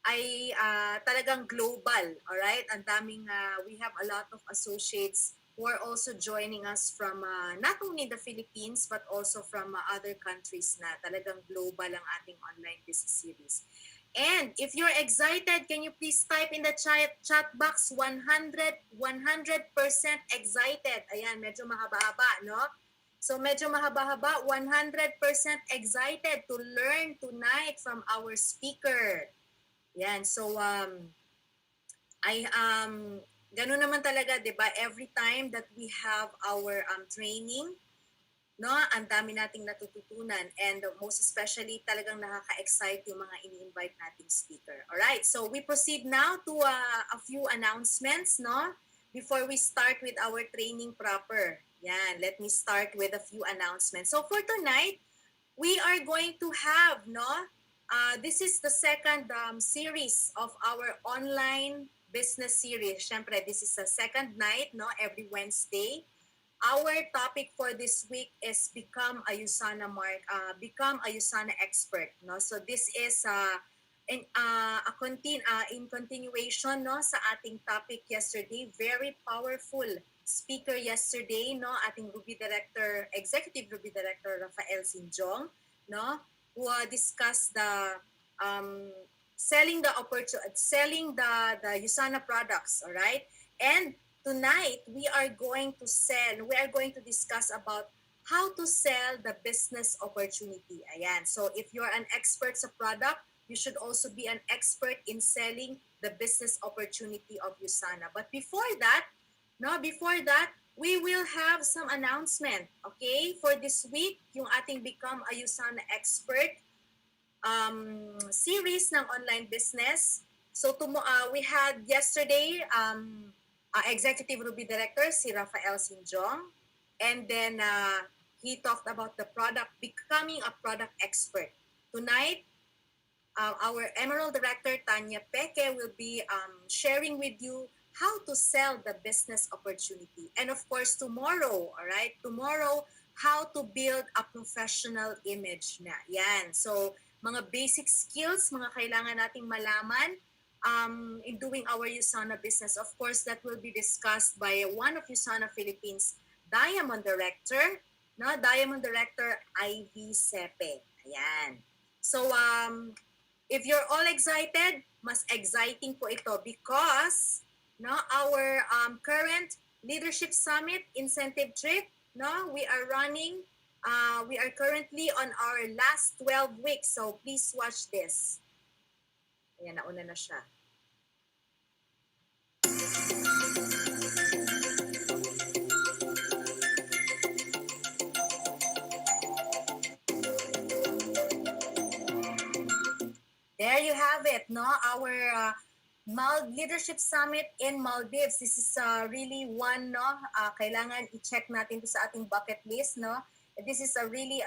ay talagang global, alright? Ang daming, we have a lot of associates who are also joining us from not only the Philippines but also from other countries na talagang global ang ating online business series. And if you're excited, can you please type in the chat box 100% excited. Ayan, medyo mahaba-haba, no? So medyo mahaba-haba, 100% excited to learn tonight from our speaker. Yan, so ganun naman talaga, 'di ba? Every time that we have our training, no, ang dami nating natututunan, and most especially talagang nakaka-excite yung mga ini-invite nating speaker. All right, so we proceed now to a few announcements, no, before we start with our training proper. Yan, let me start with a few announcements. So for tonight, we are going to have, no, this is the second series of our online business series. Syempre, this is the second night, no, every Wednesday. Our topic for this week is become a USANA expert, no. So this is in continuation, no, sa ating topic yesterday. Very powerful speaker yesterday, no, ating Executive Ruby Director Rafael Sinjong, no, who discussed the selling the USANA products, all right? And tonight we are going to discuss about how to sell the business opportunity. Ayan. So if you're an expert sa product, you should also be an expert in selling the business opportunity of USANA. But before that, we will have some announcement, okay? For this week, yung ating Become a USANA Expert series ng online business. So we had yesterday Executive Ruby Director si Rafael Sinjong, and then he talked about the product, becoming a product expert. Tonight, our Emerald Director Tanya Peke will be sharing with you how to sell the business opportunity. And of course, tomorrow, all right? Tomorrow, how to build a professional image na. Yan. So, mga basic skills, mga kailangan nating malaman in doing our USANA business. Of course, that will be discussed by one of USANA Philippines' Diamond Director, no? Diamond Director Ivy Sepe. Ayan. So, if you're all excited, mas exciting po ito because no, our current Leadership Summit incentive trip, no, we are currently on our last 12 weeks. So please watch this. Ayan, nauna na siya. There you have it, no? Our Leadership Summit in Maldives. This is really one, no? Kailangan i-check natin to sa ating bucket list, no? This is a really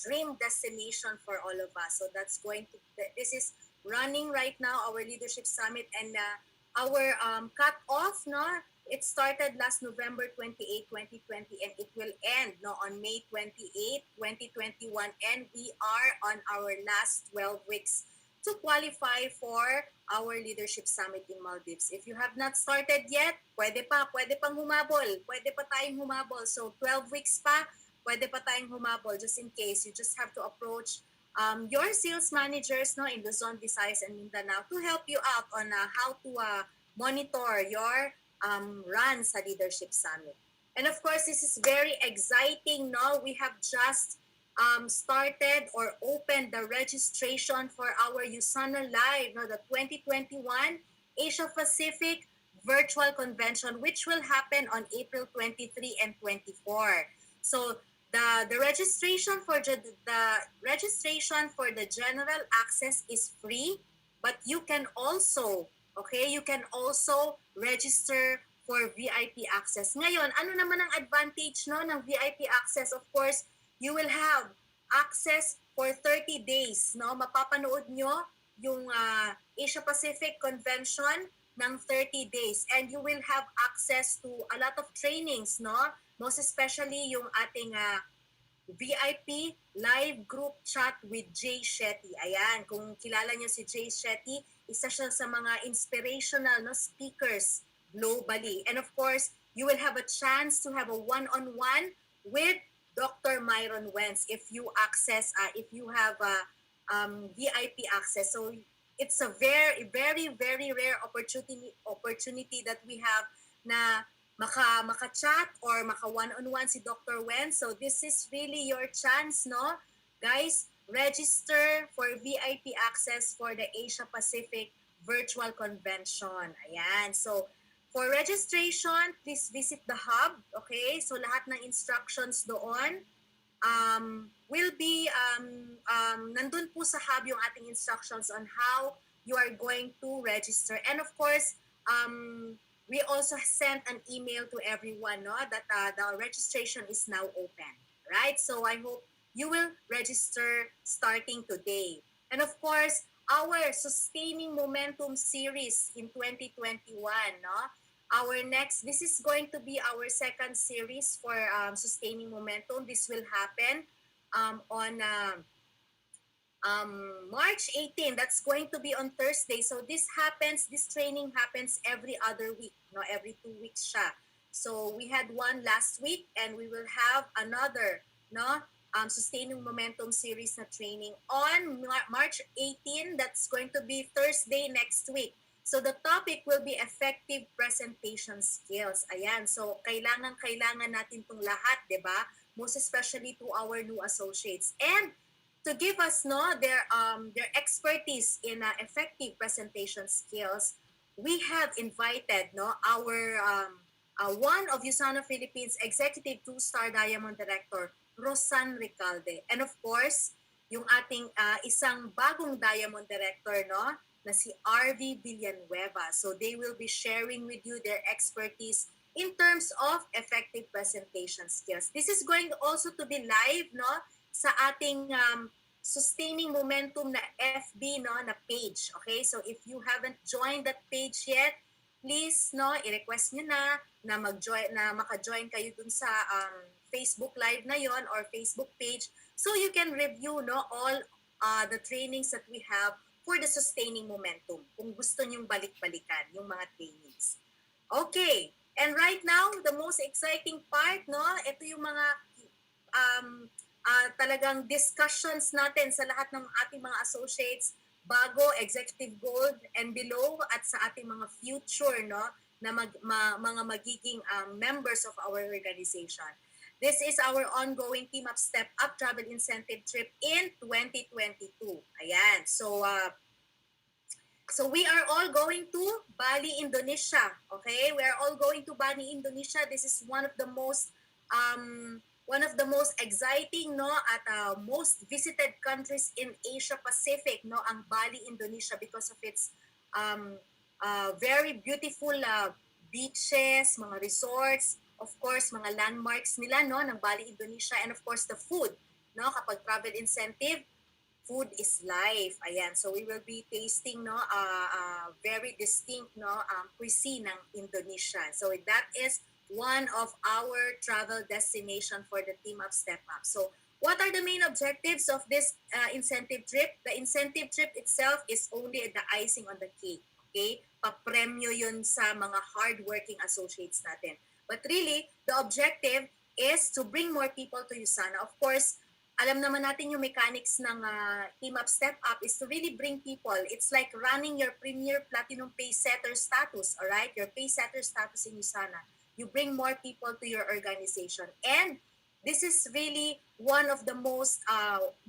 dream destination for all of us. So this is running right now, our Leadership Summit, and our cut-off, no? It started last November 28, 2020, and it will end, no, on May 28, 2021, and we are on our last 12 weeks to qualify for our Leadership Summit in Maldives. If you have not started yet, pwede pang humabol. Pwede pa tayong humabol. So 12 weeks pa, pwede pa tayong humabol. Just in case, you just have to approach your sales managers, no, in Luzon, Visayas, and Mindanao to help you out on how to monitor your run sa Leadership Summit. And of course, this is very exciting, no? We have just started or opened the registration for our USANA Live, no, the 2021 Asia Pacific Virtual Convention, which will happen on April 23 and 24. So the registration for the general access is free, but you can also register for VIP access. Ngayon, ano naman ang advantage, no, ng VIP access? Of course, you will have access for 30 days, no? Mapapanood nyo yung Asia Pacific Convention ng 30 days, and you will have access to a lot of trainings, no? Most especially yung ating VIP live group chat with Jay Shetty. Ayan, kung kilala niyo si Jay Shetty, isa siya sa mga inspirational no speakers globally. And of course, you will have a chance to have a one-on-one with Dr. Myron Wentz if you have VIP access. So it's a very rare opportunity that we have na maka-chat or maka one-on-one si Dr. Wen. So this is really your chance, no? Guys, register for VIP access for the Asia Pacific Virtual Convention. Ayan. So for registration, please visit the hub. Okay? So lahat ng instructions doon will be nandun po sa hub yung ating instructions on how you are going to register. And of course, we also sent an email to everyone no, that the registration is now open. Right? So I hope you will register starting today. And of course, our Sustaining Momentum series in 2021, no? This is going to be our second series for Sustaining Momentum. This will happen on March 18. That's going to be on Thursday. So this training happens every other week, no, every 2 weeks siya. So we had one last week and we will have another, no, Sustaining Momentum series na training on March 18. That's going to be Thursday next week. So the topic will be effective presentation skills. Ayan, so kailangan natin itong lahat, di ba? Most especially to our new associates. And to give us their expertise in effective presentation skills, we have invited our one of USANA Philippines Executive 2-Star Diamond Director, Rosan Recalde. And of course, yung ating isang bagong Diamond Director, no, na si RV Villanueva. So they will be sharing with you their expertise in terms of effective presentation skills. This is going also to be live, no, sa ating Sustaining Momentum na FB, no, na page. Okay? So if you haven't joined that page yet, please, no, i-request nyo na maka-join kayo dun sa Facebook Live na yon or Facebook page, so you can review, no, all the trainings that we have for the Sustaining Momentum kung gusto nyong balik-balikan yung mga trainings. Okay, and right now, the most exciting part, no, ito yung mga talagang discussions natin sa lahat ng ating mga associates, bago, executive gold and below, at sa ating mga future, no, na mga magiging members of our organization. This is our ongoing Team Up Step Up Travel Incentive Trip in 2022. Ayan. So we are all going to Bali, Indonesia. Okay? We are all going to Bali, Indonesia. This is one of the most exciting, no, at most visited countries in Asia Pacific, no, ang Bali, Indonesia, because of its very beautiful beaches, mga resorts, of course, mga landmarks nila, no, ng Bali, Indonesia, and of course, the food, no, kapag travel incentive, food is life. Ayan, so we will be tasting, no, very distinct, no, cuisine ng Indonesia. So that is one of our travel destination for the Team Up Step Up. So what are the main objectives of this incentive trip? The incentive trip itself is only the icing on the cake. Okay? Papremyo yun sa mga hardworking associates natin. But really, the objective is to bring more people to USANA. Of course, alam naman natin yung mechanics ng Team Up Step Up is to really bring people. It's like running your Premier Platinum Pay Setter status, all right? Your Pay Setter status in USANA. You bring more people to your organization. And this is really one of the most,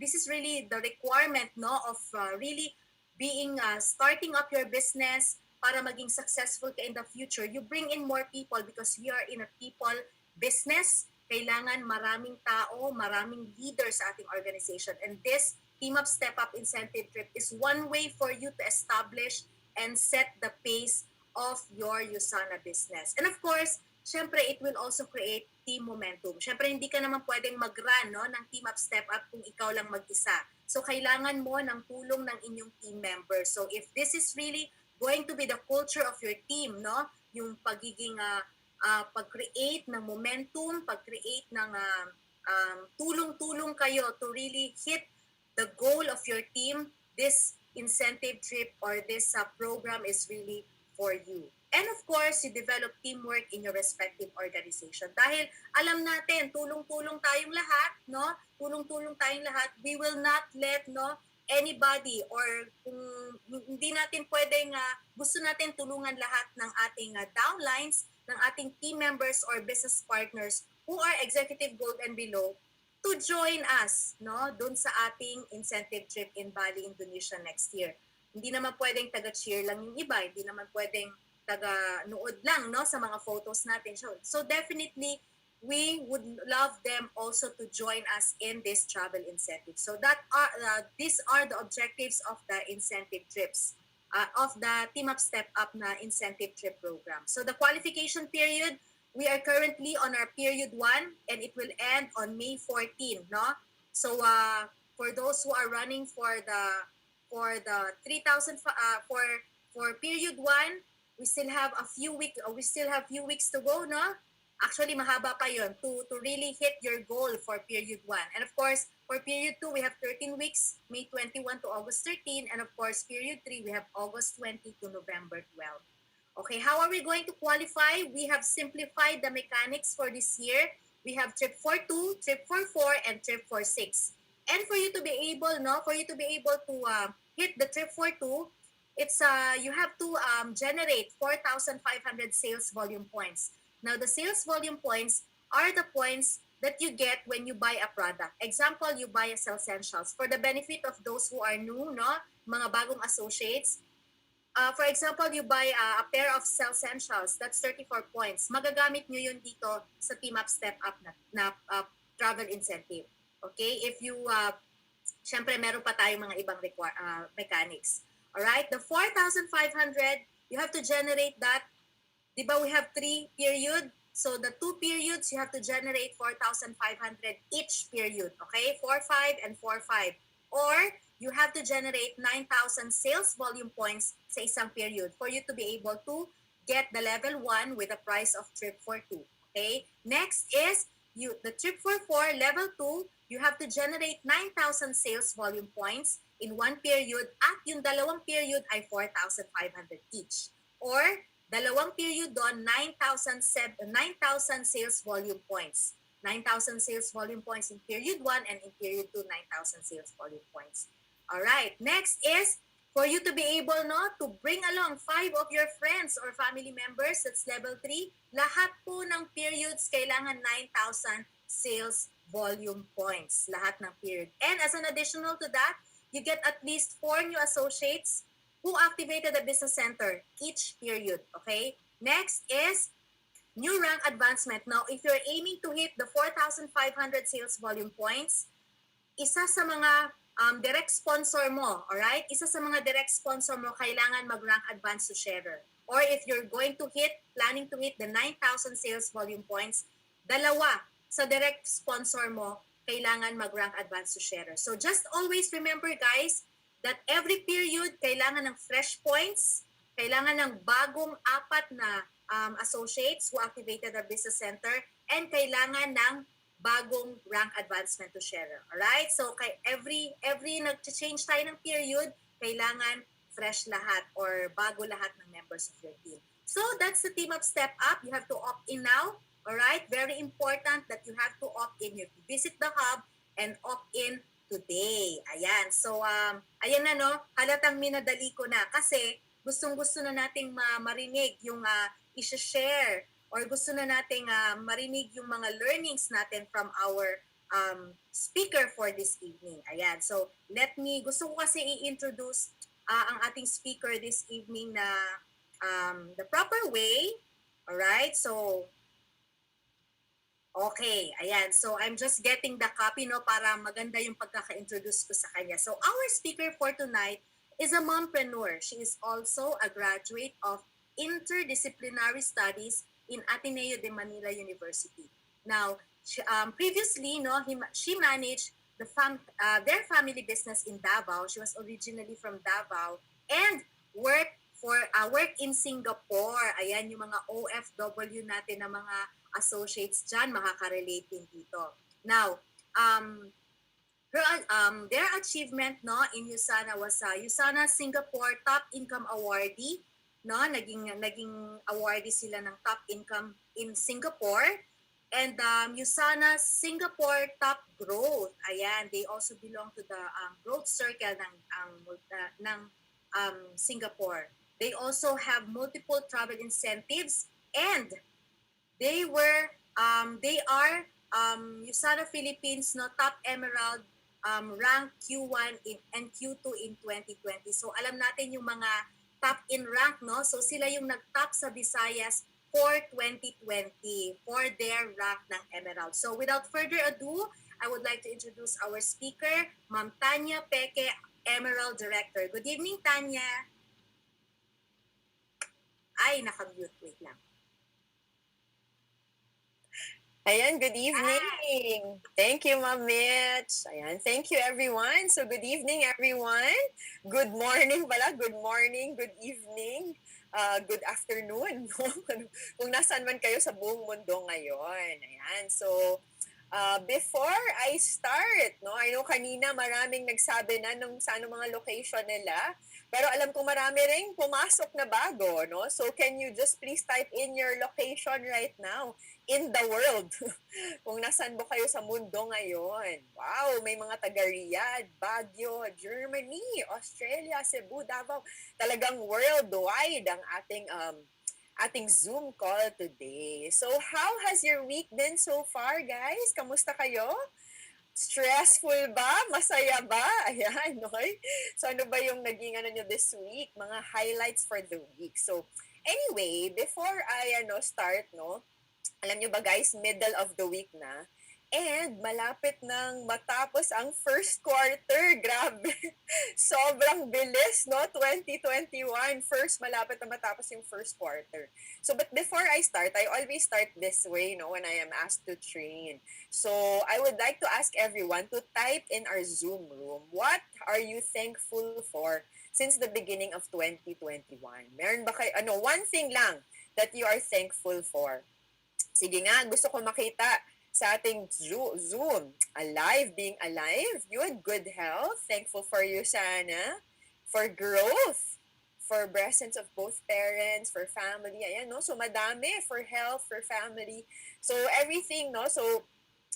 this is really the requirement, no, of really being, starting up your business para maging successful ka in the future. You bring in more people because we are in a people business. Kailangan maraming tao, maraming leaders sa ating organization. And this Team Up Step Up Incentive Trip is one way for you to establish and set the pace of your USANA business. And of course, syempre, it will also create team momentum. Syempre, hindi ka naman pwedeng mag-run, no, ng Team Up Step Up kung ikaw lang mag-isa. So, kailangan mo ng tulong ng inyong team members. So, if this is really going to be the culture of your team, no, yung pagiging pag-create ng momentum, pag-create ng tulong-tulong kayo to really hit the goal of your team. This incentive trip or this program is really for you. And of course, you develop teamwork in your respective organization. Dahil alam natin, tulong-tulong tayong lahat, no? Tulong-tulong tayong lahat. We will not let, no, anybody or kung hindi natin pwedeng gusto natin tulungan lahat ng ating downlines, ng ating team members or business partners who are executive gold and below to join us, no, doon sa ating incentive trip in Bali, Indonesia next year. Hindi naman pwedeng taga-cheer lang yung iba, hindi naman pwedeng taga-nood lang, no, sa mga photos natin. So definitely, we would love them also to join us in this travel incentive. So these are the objectives of the incentive trips, of the Team Up Step Up na incentive trip program. So the qualification period, we are currently on our period 1 and it will end on May 14, no? So for those who are running for the 3,000 for period 1, we still have few weeks to go, no? Actually, mahaba pa yon to really hit your goal for period 1. And of course, for period 2, we have 13 weeks, May 21 to August 13. And of course, period 3, we have August 20 to November 12. Okay, how are we going to qualify? We have simplified the mechanics for this year. We have trip 42, trip 44, and trip 46. And for you to be able, to hit the trip 42, it's you have to generate 4,500 sales volume points. Now, the sales volume points are the points that you get when you buy a product. Example, you buy a Essentials. For the benefit of those who are new, no, mga bagong associates, for example, you buy a pair of Essentials, that's 34 points. Magagamit nyo yun dito sa Team Up Step Up na travel incentive. Okay? If you, syempre meron pa tayong mga ibang mechanics. Alright? The 4,500, you have to generate that. Diba we have 3 period? So the 2 periods, you have to generate 4,500 each period. Okay? 4-5 and 4-5. Or you have to generate 9,000 sales volume points sa isang period for you to be able to get the level 1 with the price of trip 42. Okay? Next is the trip 44, level 2, you have to generate 9,000 sales volume points in one period at yung dalawang period ay 4,500 each. Or dalawang period doon, 9,000 sales volume points. 9,000 sales volume points in period 1 and in period 2, 9,000 sales volume points. Alright, next is for you to be able to bring along 5 of your friends or family members, that's level 3. Lahat po ng periods kailangan 9,000 sales volume points. Lahat ng period. And as an additional to that, you get at least 4 new associates who activated the business center each period. Okay? Next is new rank advancement. Now, if you're aiming to hit the 4,500 sales volume points, isa sa mga direct sponsor mo, alright? Isa sa mga direct sponsor mo, kailangan mag-rank advance to sharer. Or if you're planning to hit the 9,000 sales volume points, dalawa sa direct sponsor mo, kailangan mag-rank advance to sharer. So just always remember, guys, that every period, kailangan ng fresh points, kailangan ng bagong 4 na associates who activated our business center, and kailangan ng bagong rank advancement to sharer. Alright? So, every nag-change tayo ng period, kailangan fresh lahat or bago lahat ng members of your team. So, that's the Team Up Step Up. You have to opt in now. Alright? Very important that you have to opt in. You have to visit the hub and opt in today. Ayan. So, ayan na, no? Halatang minadali ko na kasi gustong-gusto na nating marinig yung i-share or gusto na nating marinig yung mga learnings natin from our speaker for this evening. Ayan. So, gusto ko kasi i-introduce ang ating speaker this evening na the proper way. Alright? So, okay, ayan. So, I'm just getting the copy, no, para maganda yung pagkaka-introduce ko sa kanya. So, our speaker for tonight is a mompreneur. She is also a graduate of Interdisciplinary Studies in Ateneo de Manila University. Now, previously, she managed their family business in Davao. She was originally from Davao and worked in Singapore. Ayan, yung mga OFW natin na mga associates dyan, makaka-relate din dito. Now, their achievement no in USANA was USANA Singapore Top Income Awardee, no, naging awardee sila ng top income in Singapore. And USANA Singapore Top Growth. Ayan, they also belong to the growth circle ng Singapore. They also have multiple travel incentives, and they are USANA Philippines no top emerald rank Q1 and Q2 in 2020. So alam natin yung mga top in rank, no? So sila yung nag-top sa Visayas for 2020 for their rank ng emerald. So without further ado, I would like to introduce our speaker, Ma'am Tanya Peke, Emerald Director. Good evening, Tanya. Ay, naka-mute. Wait lang. Ayan, good evening. Thank you, Ma'am Mitch. Ayan, thank you everyone. So good evening everyone. Good morning pala, good morning, good evening, good afternoon. Kung nasaan man kayo sa buong mundo ngayon. Ayan, so before I start, no, I know kanina maraming nagsabi na nung sa anong mga location nila, pero alam ko marami ring pumasok na bago, no? So can you just please type in your location right now in the world? Kung nasaan mo kayo sa mundo ngayon. Wow, may mga taga Riyadh, Baguio, Germany, Australia, Cebu, Davao. Talagang worldwide ang ating Zoom call today. So how has your week been so far, guys? Kamusta kayo? Stressful ba? Masaya ba? Ayan, okay? So ano ba yung naging nyo this week? Mga highlights for the week. So anyway, before I start, no, alam nyo ba guys, middle of the week na. And malapit nang matapos ang first quarter. Grabe. Sobrang bilis, no? 2021. First, malapit na matapos yung first quarter. So, but before I start, I always start this way, no? When I am asked to train. So, I would like to ask everyone to type in our Zoom room, what are you thankful for since the beginning of 2021? Meron ba kayo, one thing lang that you are thankful for? Sige nga, gusto ko makita sa ating Zoom. Alive, being alive, good health, thankful for USANA, for growth, for presence of both parents, for family, ayan, no? So, madami, for health, for family. So, everything, no? So,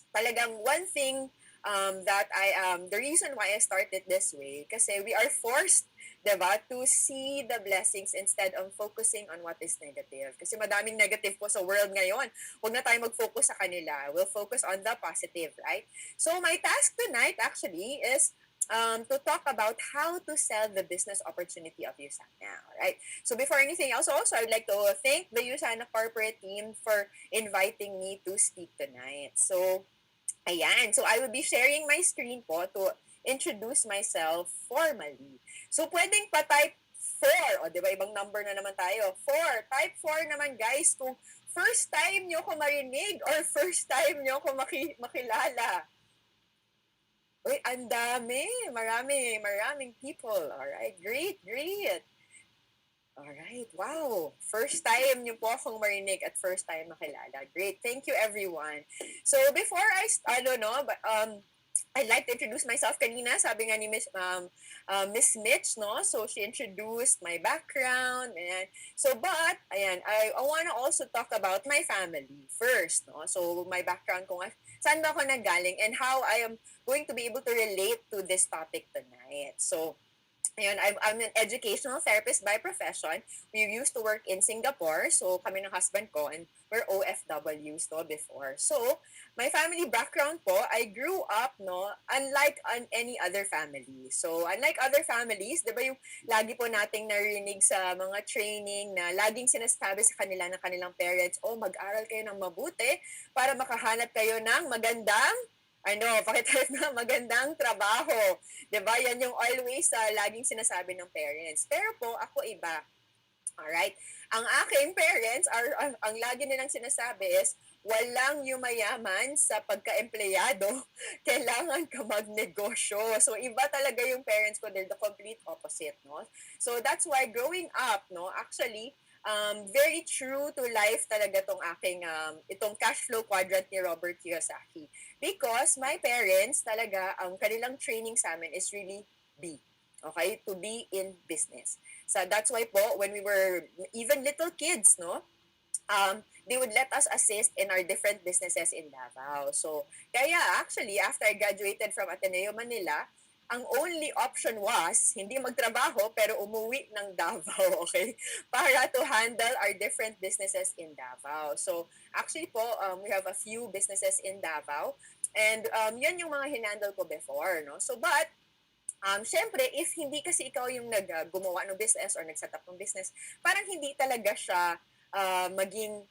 talagang one thing the reason why I started this way, kasi we are forced, diba, to see the blessings instead of focusing on what is negative. Kasi madaming negative po sa world ngayon. Huwag na tayo mag-focus sa kanila. We'll focus on the positive, right? So my task tonight actually is to talk about how to sell the business opportunity of USANA. Right? So before anything else, also I would like to thank the USANA corporate team for inviting me to speak tonight. So ayan. So, I will be sharing my screen po to introduce myself formally. So, pwedeng pa-type 4. O, di ba? Ibang number na naman tayo. 4. Type 4 naman, guys, kung first time nyo ko marinig or first time nyo ko makilala. Uy, ang dami. Maraming people. Alright, great. Alright, wow. First time niyo po akong marinig at first time makilala. Great. Thank you, everyone. So, before I'd like to introduce myself. Kanina, sabi nga ni Miss Mitch, no? So, she introduced my background. And so, but, ayan, I want to also talk about my family first, no? So, my background, kung saan ba ako nanggaling and how I am going to be able to relate to this topic tonight. So, ayun, I'm an educational therapist by profession. We used to work in Singapore. So, kami ng husband ko, and we're OFWs no, before. So, my family background po, I grew up, no, unlike any other family. So, unlike other families, di ba yung lagi po nating narinig sa mga training na laging sinasabi sa kanila ng kanilang parents, mag-aral kayo ng mabuti para makahanap kayo ng magandang pakitawag na magandang trabaho. Diba? Yan yung always laging sinasabi ng parents. Pero po, ako iba. Alright? Ang aking parents, ang lagi nilang sinasabi is, walang yumayaman sa pagka-empleyado, kailangan ka magnegosyo. So, iba talaga yung parents ko. They're the complete opposite, no? So, that's why growing up, no, actually, very true to life talaga itong cash flow quadrant ni Robert Kiyosaki. Because my parents talaga, ang kanilang training sa amin is really be. Okay? To be in business. So that's why po, when we were even little kids, no? They would let us assist in our different businesses in Davao. So, kaya actually, after I graduated from Ateneo Manila, ang only option was, hindi magtrabaho, pero umuwi ng Davao, okay? Para to handle our different businesses in Davao. So, actually po, we have a few businesses in Davao. And yan yung mga hinandle ko before, no? So, but, syempre, if hindi kasi ikaw yung gumawa ng business or nag-set up ng business, parang hindi talaga siya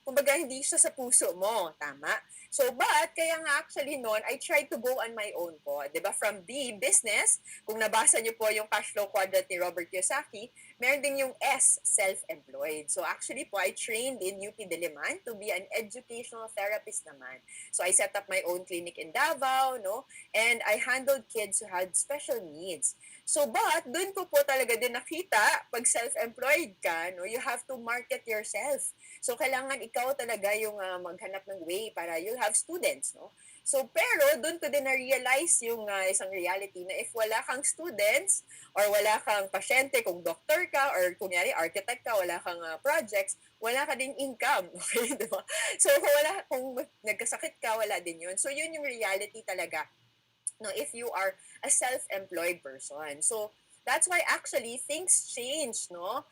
kumbaga hindi siya sa puso mo, tama? So, but, kaya nga actually noon, I tried to go on my own po, di ba? From B, business, kung nabasa niyo po yung cash flow quadrant ni Robert Kiyosaki, meron din yung S, self-employed. So, actually po, I trained in UP Diliman to be an educational therapist naman. So, I set up my own clinic in Davao, no? And I handled kids who had special needs. So, but, dun ko po talaga din nakita, pag self-employed ka, no, you have to market yourself. So, kailangan ikaw talaga yung maghanap ng way para you'll have students, no? So, pero, dun ko din na-realize yung isang reality na if wala kang students or wala kang pasyente, kung doctor ka or kunyari architect ka, wala kang projects, wala ka ding income, okay, di ba? So, kung nagkasakit ka, wala din yun. So, yun yung reality talaga, no, if you are a self-employed person. So, that's why actually things changed, no?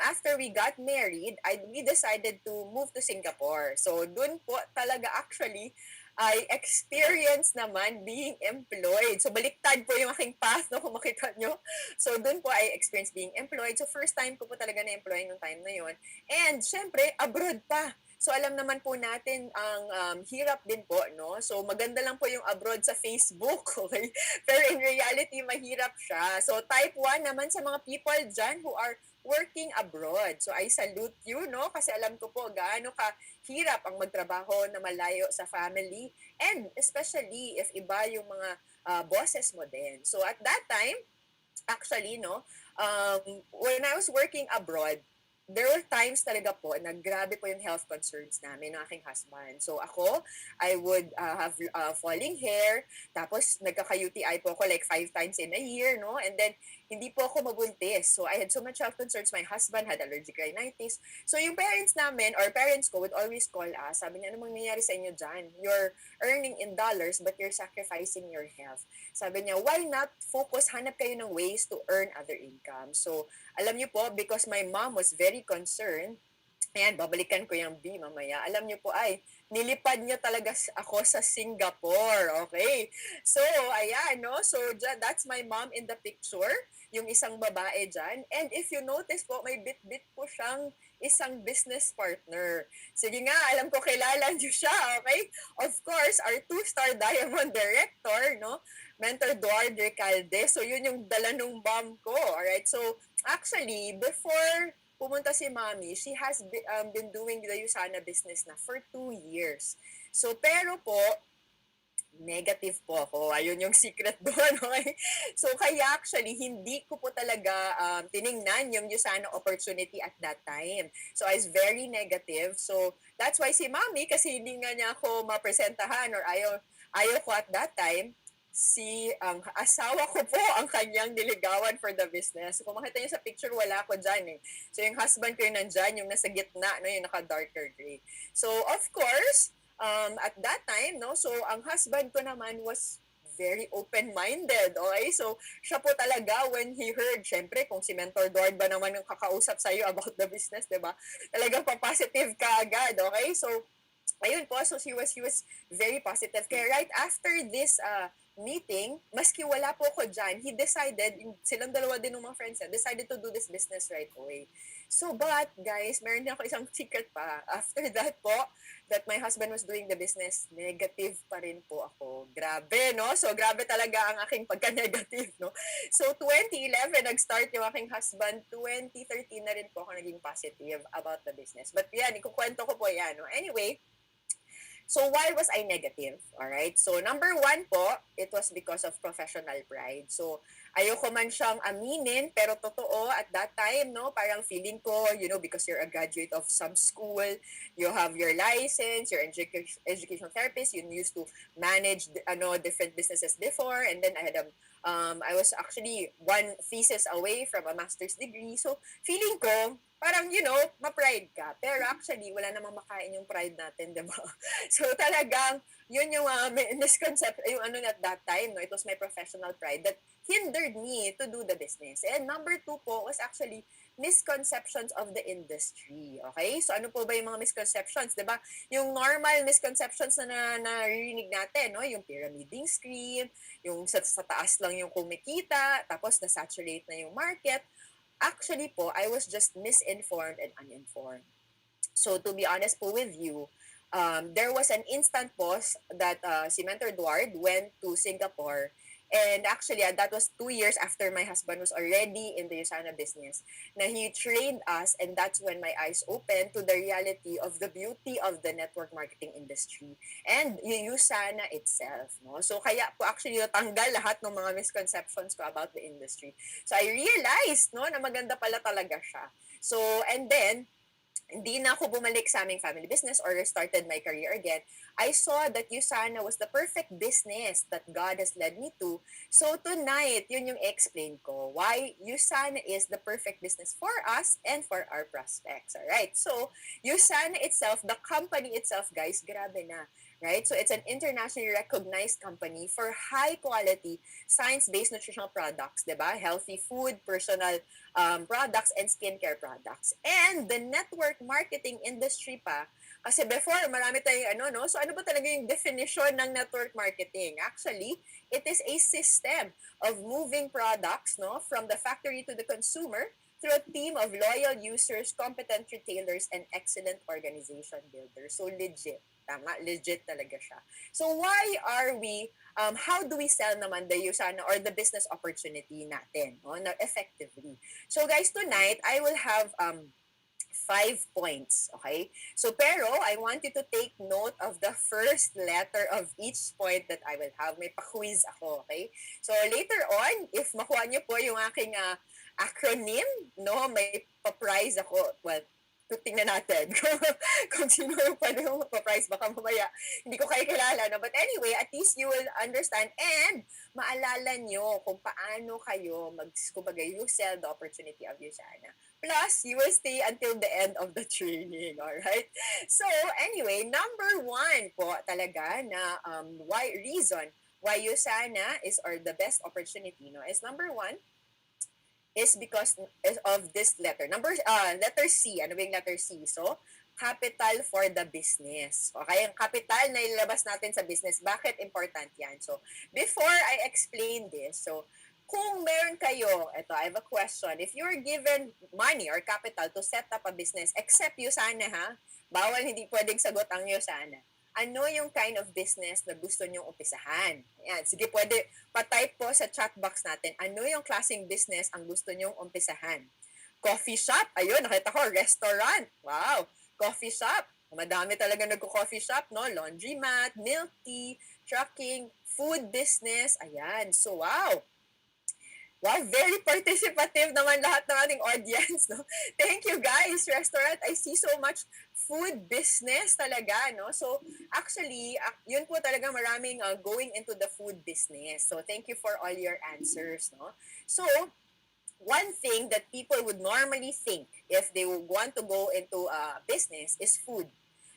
After we got married, we decided to move to Singapore. So, dun po talaga actually, I experienced naman being employed. So, baliktad po yung aking path, no, kung makita nyo. So, dun po I experienced being employed. So, first time ko po talaga na-employ nung time na yon. And, syempre, abroad pa. So alam naman po natin ang hirap din po, no? So maganda lang po yung abroad sa Facebook, okay? Pero in reality, mahirap siya. So type 1 naman sa mga people dyan who are working abroad. So I salute you, no? Kasi alam ko po gaano ka hirap ang magtrabaho na malayo sa family and especially if iba yung mga bosses mo din. So at that time, actually, no, when I was working abroad, there were times talaga po na grabe po yung health concerns namin ng aking husband. So ako, I would have falling hair, tapos nagkaka-UTI po ako like 5 times in a year, no? And then, hindi po ako mabuntis. So I had so much health concerns. My husband had allergic rhinitis. So yung parents namin, or parents ko would always call us, sabi niya, ano mangyayari sa inyo dyan? You're earning in dollars, but you're sacrificing your health. Sabi niya, why not focus, hanap kayo ng ways to earn other income. So, alam niyo po, because my mom was very concerned, ayan, babalikan ko yung B mamaya. Alam niyo po, nilipad niya talaga ako sa Singapore. Okay? So, ayan, no? So, that's my mom in the picture, yung isang babae dyan. And if you notice po, may bit-bit po siyang isang business partner. Sige nga, alam ko kilala niyo siya, okay? Of course, our 2-star diamond director, no? Mentor Duard Recalde. So, yun yung dala nung mom ko. Alright? So, actually, before pumunta si Mommy, she has been doing the USANA business na for 2 years. So, pero po, negative po ako. Ayun yung secret doon. Okay? So, kaya actually, hindi ko po talaga tiningnan yung USANA opportunity at that time. So, I was very negative. So, that's why si Mommy, kasi hindi nga niya ako mapresentahan or ayaw ko at that time, ang asawa ko po ang kanyang niligawan for the business. Kung makita niyo sa picture, wala ko dyan eh. So, yung husband ko yung nandyan, yung nasa gitna, no, yung naka-darker gray. So, of course, at that time, no, so ang husband ko naman was very open-minded, okay? So, siya po talaga, when he heard, syempre, kung si Mentor Dord ba naman yung kakausap sa'yo about the business, di ba? Talagang pa-positive ka agad, okay? So, ayun po, so he was very positive. Kaya right after this meeting, maski wala po ako dyan, he decided, silang dalawa din ng mga friends niya, decided to do this business right away. So, but, guys, meron din ako isang secret pa. After that po, that my husband was doing the business, negative pa rin po ako. Grabe, no? So, grabe talaga ang aking pagka-negative, no? So, 2011, nag-start yung aking husband. 2013 na rin po ako naging positive about the business. But yan, ikukwento ko po yan, no? Anyway, So why was I negative? Alright? So number one po, it was because of professional pride. So ayoko man siyang aminin, pero totoo at that time, no, parang feeling ko, because you're a graduate of some school, you have your license, you're educational therapist, you used to manage, different businesses before, and then I was actually one thesis away from a master's degree. So feeling ko, parang, ma-pride ka. Pero actually, wala namang makain yung pride natin, di ba? So talagang, yun yung misconception, yung at that time, no, it was my professional pride that hindered me to do the business. And number two po was actually misconceptions of the industry. Okay? So ano po ba yung mga misconceptions? Diba? Yung normal misconceptions na naririnig natin, no? Yung pyramiding scheme, yung sa taas lang yung kumikita, tapos na-saturate na yung market. Actually po, I was just misinformed and uninformed. So to be honest po with you, there was an instant pause that si Mentor Edward went to Singapore. And actually, that was 2 years after my husband was already in the USANA business, na he trained us, and that's when my eyes opened to the reality of the beauty of the network marketing industry and USANA itself. No? So kaya po actually natanggal lahat ng mga misconceptions ko about the industry. So I realized no, na maganda pala talaga siya. So, and then, hindi na ako bumalik sa aming family business or started my career again. I saw that USANA was the perfect business that God has led me to. So tonight, yun yung explain ko why USANA is the perfect business for us and for our prospects. Alright? So, USANA itself, the company itself, guys, grabe na. Right? So it's an internationally recognized company for high quality science-based nutritional products, 'di ba? Healthy food, personal products and skincare products. And the network marketing industry pa, kasi before marami tayong no? So ano ba talaga yung definition ng network marketing? Actually, it is a system of moving products, no, from the factory to the consumer through a team of loyal users, competent retailers, and excellent organization builders. So legit. Tama, legit talaga siya. So why are we, how do we sell naman the USANA or the business opportunity natin na effectively? So guys, tonight, I will have 5 points, okay? So pero, I want you to take note of the first letter of each point that I will have. May pa-quiz ako, okay? So later on, if makuha niyo po yung aking acronym, no, may pa-prize ako. Well, tingnan natin kung sino yung pwede yung pa-prize. Baka mamaya, hindi ko kayo kilala. No? But anyway, at least you will understand and maalala nyo kung paano kayo kumbaga, you sell the opportunity of USANA. Plus, you will stay until the end of the training. Alright? So, anyway, number one po talaga na reason why USANA is or the best opportunity is number one, is because of this letter. Letter C. Ano ba yung letter C? So, capital for the business. Okay? Ang capital na ilabas natin sa business. Bakit important yan? So, before I explain this, so, kung meron kayo, I have a question. If you're given money or capital to set up a business, except USANA ha, bawal hindi pwedeng sagot ang USANA. Ano yung kind of business na gusto nyong umpisahan? Ayan, sige, pwede pa-type po sa chat box natin. Ano yung klaseng business ang gusto nyong umpisahan? Coffee shop? Ayun, nakita ko. Restaurant? Wow. Coffee shop? Madami talaga nagko-coffee shop, no? Laundromat, milk tea, trucking, food business. Ayan. So, wow. Wow, very participative naman lahat ng ating audience, no? Thank you, guys. Restaurant, I see so much food business talaga, no? So, actually, yun po talaga maraming going into the food business. So, thank you for all your answers, no? So, one thing that people would normally think if they want to go into business is food.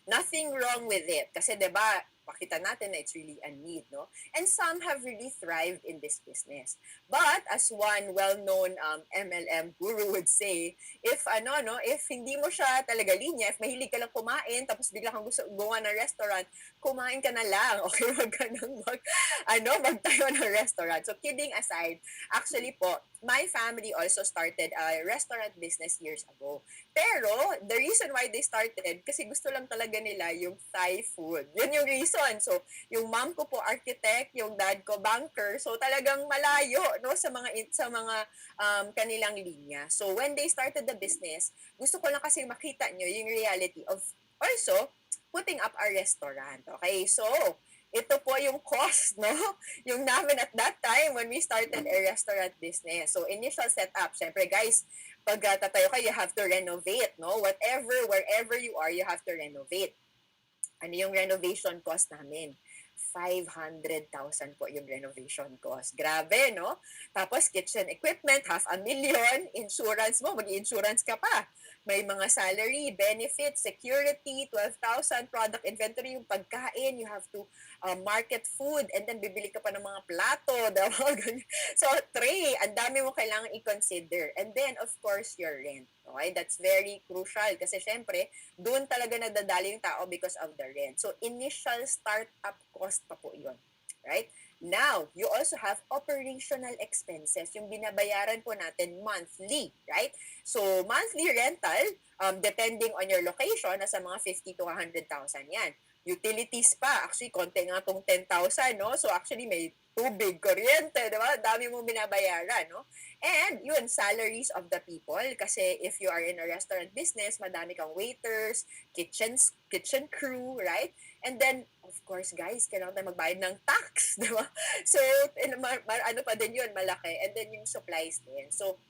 Nothing wrong with it. Kasi, di ba, pakita natin na it's really a need, no? And some have really thrived in this business. But as one well-known MLM guru would say, if hindi mo siya talaga linya, if mahilig ka lang kumain, tapos bigla kang gusto gumawa ng restaurant, kumain ka na lang. Okay, wag ka nang magtayo ng restaurant. So kidding aside, actually po, my family also started a restaurant business years ago. Pero, the reason why they started, kasi gusto lang talaga nila yung Thai food. Yun yung reason. So, yung mom ko po architect, yung dad ko banker. So, talagang malayo, no, sa mga kanilang linya. So, when they started the business, gusto ko lang kasi makita nyo yung reality of also putting up a restaurant. Okay, so ito po yung cost, no? Yung namin at that time when we started a restaurant business. So, initial setup, syempre guys, pag tatayo ka, you have to renovate, no? Whatever, wherever you are, you have to renovate. Ano yung renovation cost namin? 500,000 po yung renovation cost. Grabe, no? Tapos kitchen equipment, 500,000. Insurance mo, mag-insurance ka pa. May mga salary, benefits, security, 12,000, product inventory, yung pagkain, you have to market food, and then bibili ka pa ng mga plato, diba? So, tray, ang dami mo kailangan i-consider. And then, of course, your rent. Okay? That's very crucial kasi syempre, doon talaga nadadali yung tao because of the rent. So, initial startup cost pa po yun. Right? Now, you also have operational expenses, yung binabayaran po natin monthly, right? So, monthly rental, depending on your location, nasa mga 50 to 100,000 yan. Utilities pa, actually, konti nga tong 10,000, no? So, actually, may tubig, kuryente, di ba? Dami mong binabayaran, no? And, yun, salaries of the people, kasi if you are in a restaurant business, madami kang waiters, kitchen crew, right? And then, of course, guys, kailangan tayo magbayad ng tax, di ba? So, ano pa din yun, malaki. And then yung supplies din. So,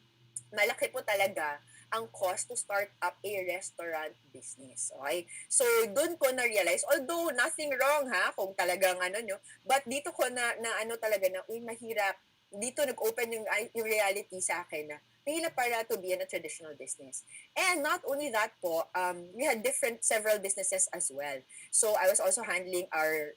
malaki po talaga ang cost to start up a restaurant business. Okay? So, doon ko na-realize, although nothing wrong ha, kung talagang ano nyo, but dito ko na ano talaga na, mahirap. Dito nag-open yung reality sa akin na mahirap para to be in a traditional business. And not only that po, we had several businesses as well. So, I was also handling our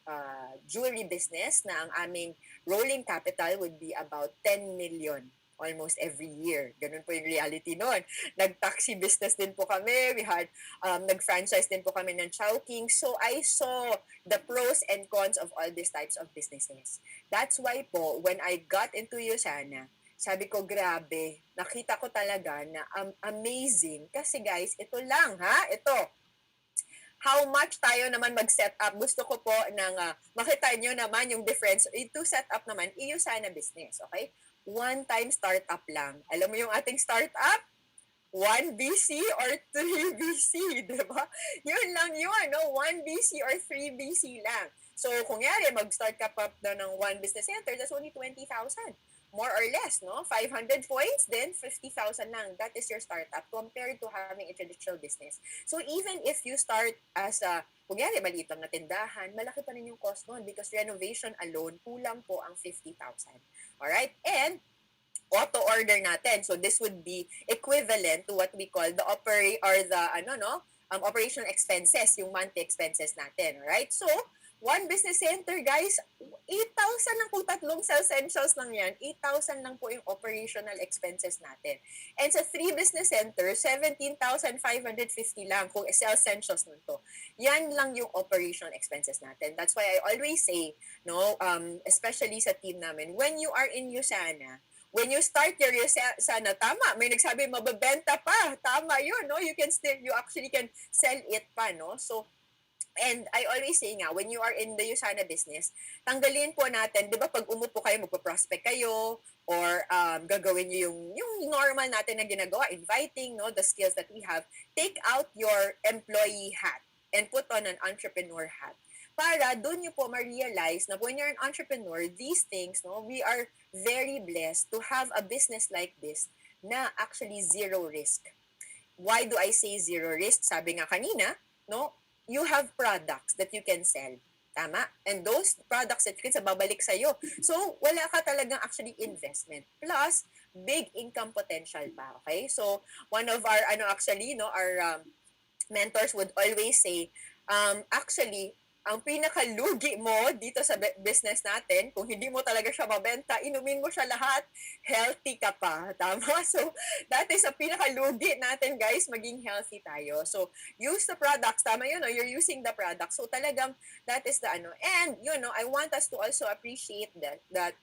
jewelry business na ang aming rolling capital would be about 10 million almost every year. Ganun po yung reality noon. Nag-taxi business din po kami. We had, nag-franchise din po kami ng Chowking. So, I saw the pros and cons of all these types of businesses. That's why po, when I got into USANA, sabi ko, grabe, nakita ko talaga na amazing. Kasi guys, ito lang ha, ito. How much tayo naman mag-set up. Gusto ko po ng makita nyo naman yung difference. Ito set up naman, USANA business, okay? One-time startup lang. Alam mo yung ating startup? 1 BC or 3 BC, di ba? Yun lang yun, no? 1 BC or 3 BC lang. So, kung yari, mag-start ka pa ng 1 business center, that's only 20,000. More or less, no? 500 points, then 50,000 lang. That is your startup compared to having a traditional business. So, even if you start as kung yari, maliit lang na tindahan, malaki pa rin yung cost nun because renovation alone, kulang po ang 50,000. Alright? And, auto-order natin. So, this would be equivalent to what we call the operational expenses, yung monthly expenses natin. Alright? So, one business center, guys, 8,000 lang po, tatlong essentials lang yan. 8,000 lang po yung operational expenses natin. And sa 3 business centers, 17,550 lang kung essentials nun to. Yan lang yung operational expenses natin. That's why I always say, no, especially sa team namin, when you are in USANA, when you start your USANA, tama, may nagsabi mababenta pa. Tama yun, no? You actually can sell it pa, no? So, and I always say nga, when you are in the USANA business, tanggalin po natin, di ba pag umupo kayo, magpa-prospect kayo, or gagawin nyo yung normal natin na ginagawa, inviting, no, the skills that we have, take out your employee hat and put on an entrepreneur hat. Para doon nyo po ma-realize na when you're an entrepreneur, these things, no, we are very blessed to have a business like this na actually zero risk. Why do I say zero risk? Sabi nga kanina, no, you have products that you can sell. Tama? And those products that you can sell, babalik sa'yo. So, wala ka talagang actually investment. Plus, big income potential pa. Okay? So, one of our, our mentors would always say, actually, ang pinakalugi mo dito sa business natin, kung hindi mo talaga siya mabenta, inumin mo siya lahat, healthy ka pa. Tama? So, that is ang pinakalugi natin, guys, maging healthy tayo. So, use the products. Tama yun, no? You're using the products. So, talagang, that is the And, I want us to also appreciate that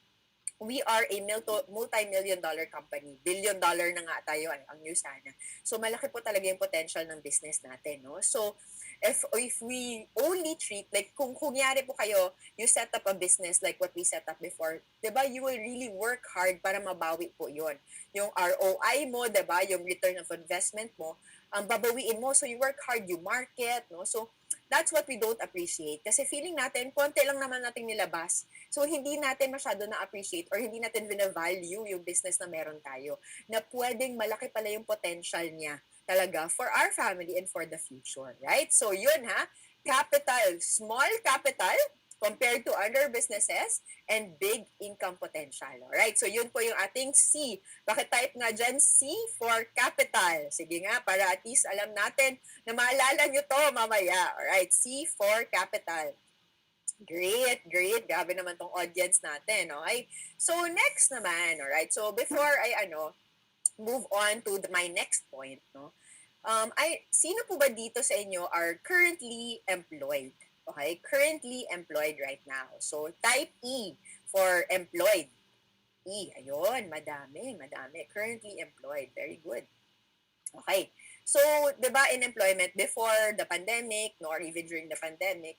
we are a multi-million dollar company. Billion dollar na nga tayo ang USANA. So malaki po talaga yung potential ng business natin, no? So if we only treat like kung kunyari po kayo, you set up a business like what we set up before, 'di ba? You will really work hard para mabawi po 'yon. Yung ROI mo, 'di ba? Yung return of investment mo, ang babawiin mo. So you work hard, you market, no? So that's what we don't appreciate. Kasi feeling natin, konti lang naman nating nilabas. So, hindi natin masyado na-appreciate or hindi natin vina-value yung business na meron tayo. Na pwedeng malaki pala yung potential niya talaga for our family and for the future. Right? So, yun ha. Capital, small capital compared to other businesses and big income potential. Alright, so yun po yung ating C. Bakit type nga dyan? C for capital. Sige nga, para at least alam natin na maalala nyo to mamaya. Alright, C for capital. Great, great. Grabe naman tong audience natin. Okay? So, next naman. Alright, so before I move on to my next point, no? Sino po ba dito sa inyo are currently employed? Okay, currently employed right now. So, type E for employed. E, ayun, madami. Currently employed. Very good. Okay. So, di ba in employment, before the pandemic, or even during the pandemic,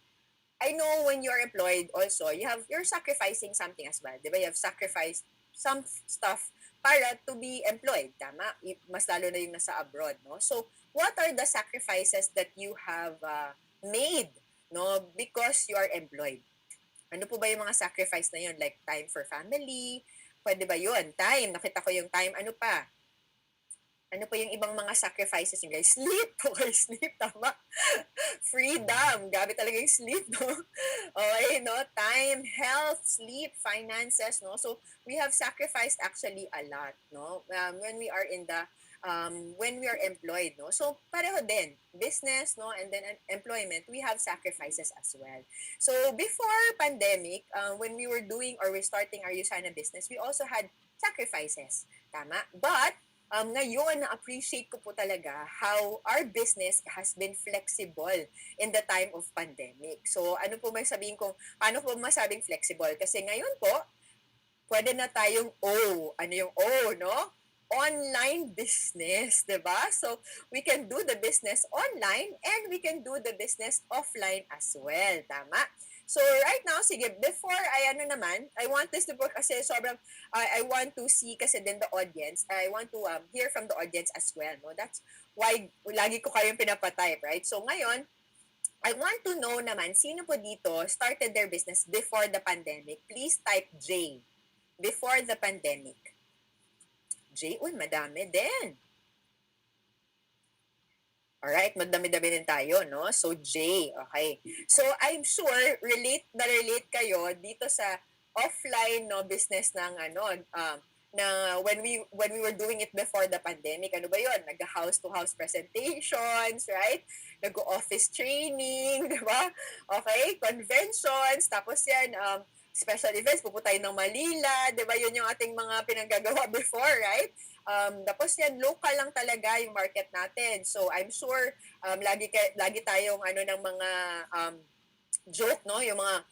I know when you're employed also, you're sacrificing something as well. Di ba? You have sacrificed some stuff para to be employed. Tama? Mas lalo na yung nasa abroad. No? So, what are the sacrifices that you have made, no, because you are employed? Ano po ba yung mga sacrifice na yun? Like time for family? Pwede ba yun? Time. Nakita ko yung time. Ano pa? Ano pa yung ibang mga sacrifices nyo, guys? Sleep. Okay, sleep. Tama. Freedom. Gabi talaga yung sleep, no? Okay, no? Time, health, sleep, finances, no? So, we have sacrificed actually a lot, no? When we are when we are employed, no? So, pareho din. Business, no? And then employment, we have sacrifices as well. So, before pandemic, when we were doing or we're starting our USANA business, we also had sacrifices. Tama? But, ngayon, na-appreciate ko po talaga how our business has been flexible in the time of pandemic. So, ano po may sabihin kong, paano po masabing flexible? Kasi ngayon po, pwede na tayong O. Ano yung O, no? Online business, di ba? So, we can do the business online and we can do the business offline as well. Tama? So, right now, sige, before I want this to work kasi sobrang, I want to see kasi din the audience. I want to hear from the audience as well. No? That's why lagi ko kayong pinapatype, right? So, ngayon, I want to know naman, sino po dito started their business before the pandemic? Please type J. Before the pandemic. J, uy, madami din. Alright, magdami-dami din tayo, no? So, J, okay. So, I'm sure, relate kayo dito sa offline, no, business ng, na when we were doing it before the pandemic. Ano ba yun? Nag-house-to-house presentations, right? Nag-office training, di ba? Okay, conventions, tapos yan, special events, pupunta tayo ng Manila, di ba? Yun yung ating mga pinanggagawa before, right? Tapos yan, local lang talaga yung market natin. So, I'm sure, lagi tayong ng mga joke, no? Yung mga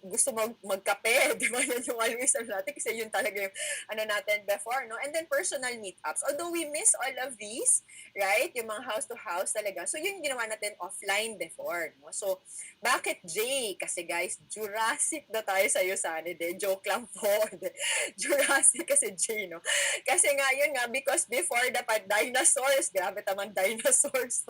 gusto magkape, di ba? Yan yung always natin kasi yun talaga yung natin before, no? And then personal meetups. Although we miss all of these, right? Yung mga house-to-house talaga. So, yun yung ginawa natin offline before, no? So, bakit J? Kasi guys, Jurassic na tayo sa USANA. Joke lang po. Jurassic kasi J, no? Kasi nga, yun nga, because before the dinosaurs, grabe naman dinosaurs.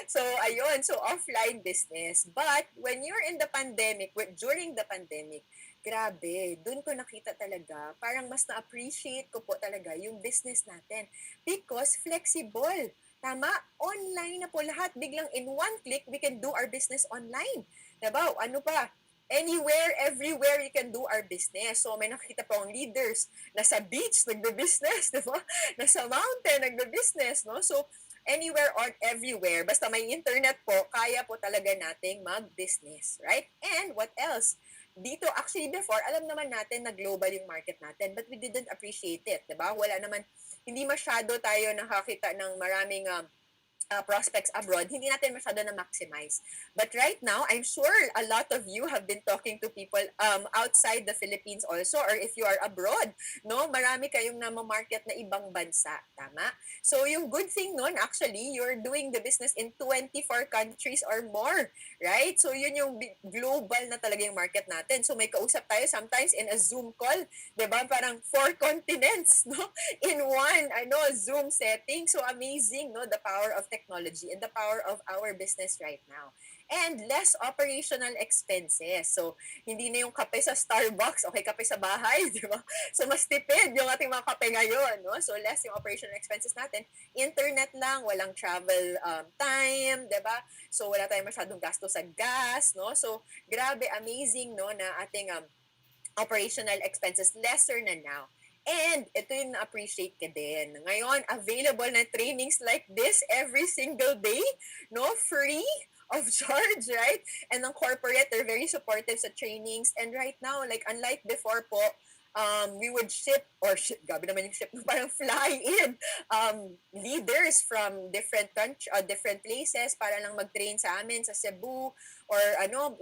So, ayun. So, offline business. But, when you're in the pandemic, during the pandemic, grabe, dun ko nakita talaga, parang mas na-appreciate ko po talaga yung business natin. Because flexible. Tama? Online na po lahat. Biglang in one click, we can do our business online. Diba? Ano pa? Anywhere, everywhere, you can do our business. So, may nakita po ang leaders. Nasa beach, nagbe-business. Diba? Nasa mountain, nagbe-business. No? So, anywhere or everywhere, basta may internet po, kaya po talaga nating mag-business. Right? And what else? Dito, actually before, alam naman natin na global yung market natin, but we didn't appreciate it. Diba? Wala naman, hindi masyado tayo nakakita ng maraming prospects abroad, hindi natin masyado na maximize. But right now, I'm sure a lot of you have been talking to people outside the Philippines also, or if you are abroad, no, marami kayong namamarket na ibang bansa, tama? So yung good thing nun, actually, you're doing the business in 24 countries or more, right? So yun yung global na talaga yung market natin. So may kausap tayo sometimes in a Zoom call, 'di ba? Parang 4 continents, no? In one Zoom setting. So amazing, no, the power of technology and the power of our business right now. And less operational expenses. So hindi na yung kape sa Starbucks, okay, kape sa bahay, di ba? So mas tipid yung ating mga kape ngayon, no? So less yung operational expenses natin. Internet lang, walang travel time, di ba? So wala tayong masyadong gasto sa gas, no? So grabe, amazing, no, na ating operational expenses lesser na now. And ito yung na-appreciate ka din. Ngayon, available na trainings like this every single day, no? Free of charge, right? And ang corporate, they're very supportive sa trainings. And right now, like unlike before po, we would gabi naman yung ship, parang fly in leaders from different places para lang mag-train sa amin sa Cebu or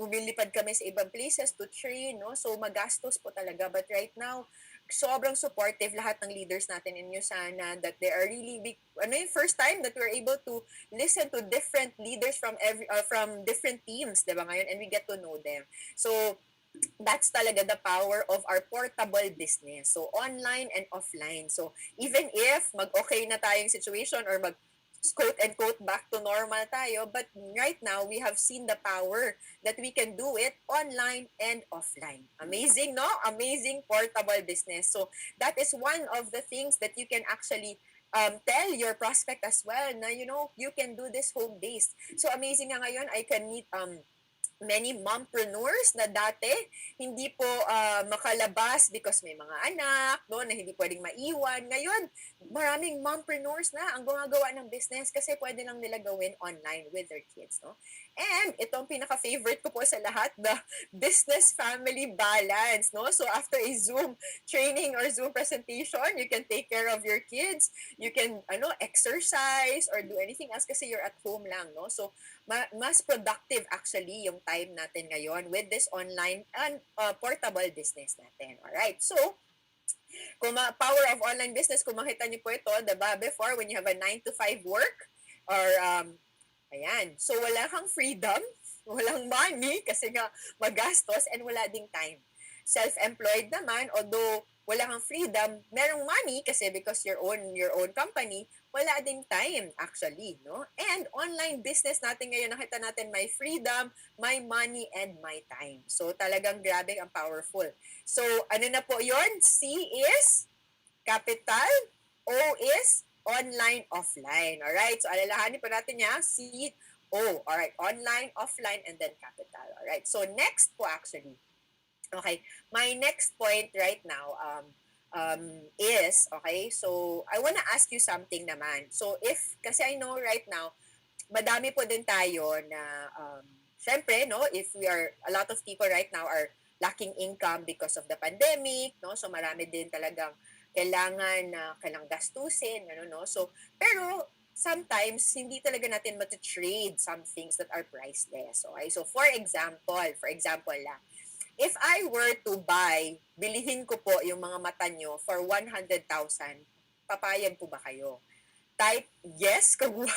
umilipad kami sa ibang places to train, no? So magastos po talaga. But right now, sobrang supportive lahat ng leaders natin in USANA that they are really big. Yung first time that we're able to listen to different leaders from different teams, 'di ba ngayon, and we get to know them. So that's talaga the power of our portable business. So online and offline. So even if mag-okay na tayong situation or quote and quote back to normal tayo, but right now we have seen the power that we can do it online and offline. Amazing, no? Amazing portable business. So that is one of the things that you can actually tell your prospect as well na you can do this home based. So amazing nga ngayon, I can meet many mompreneurs na dati hindi po makalabas because may mga anak, no, na hindi pwedeng maiwan. Ngayon, maraming mompreneurs na ang gumagawa ng business kasi pwede lang nila gawin online with their kids, no? And itong pinaka-favorite ko po sa lahat, the business family balance, no? So after a Zoom training or Zoom presentation, you can take care of your kids, you can exercise or do anything else kasi you're at home lang, no? So mas productive actually yung time natin ngayon with this online and portable business natin. Alright, so power of online business, kung makita niyo po ito, diba, before when you have a 9 to 5 work or ayan, so wala kang freedom, walang money kasi nga magastos and wala ding time. Self-employed naman, although wala kang freedom, merong money kasi because your own company, wala ding time actually, no? And online business natin ngayon, nakita natin may freedom, may money, and may time. So talagang grabe ang powerful. So ano na po yon? C is capital, O is online, offline. Alright, so alalahanin po natin niya, C, O. Alright, online, offline, and then capital. Alright, so next po actually, okay, my next point right now is, okay, so I wanna ask you something naman. So kasi I know right now, madami po din tayo na, syempre, no, a lot of people right now are lacking income because of the pandemic, no, so marami din talagang kailangang gastusin, no, so, pero sometimes, hindi talaga natin mati-trade some things that are priceless, okay, so for example lang, if I were to bilihin ko po yung mga mata nyo for 100,000, papayag po ba kayo? Type yes kung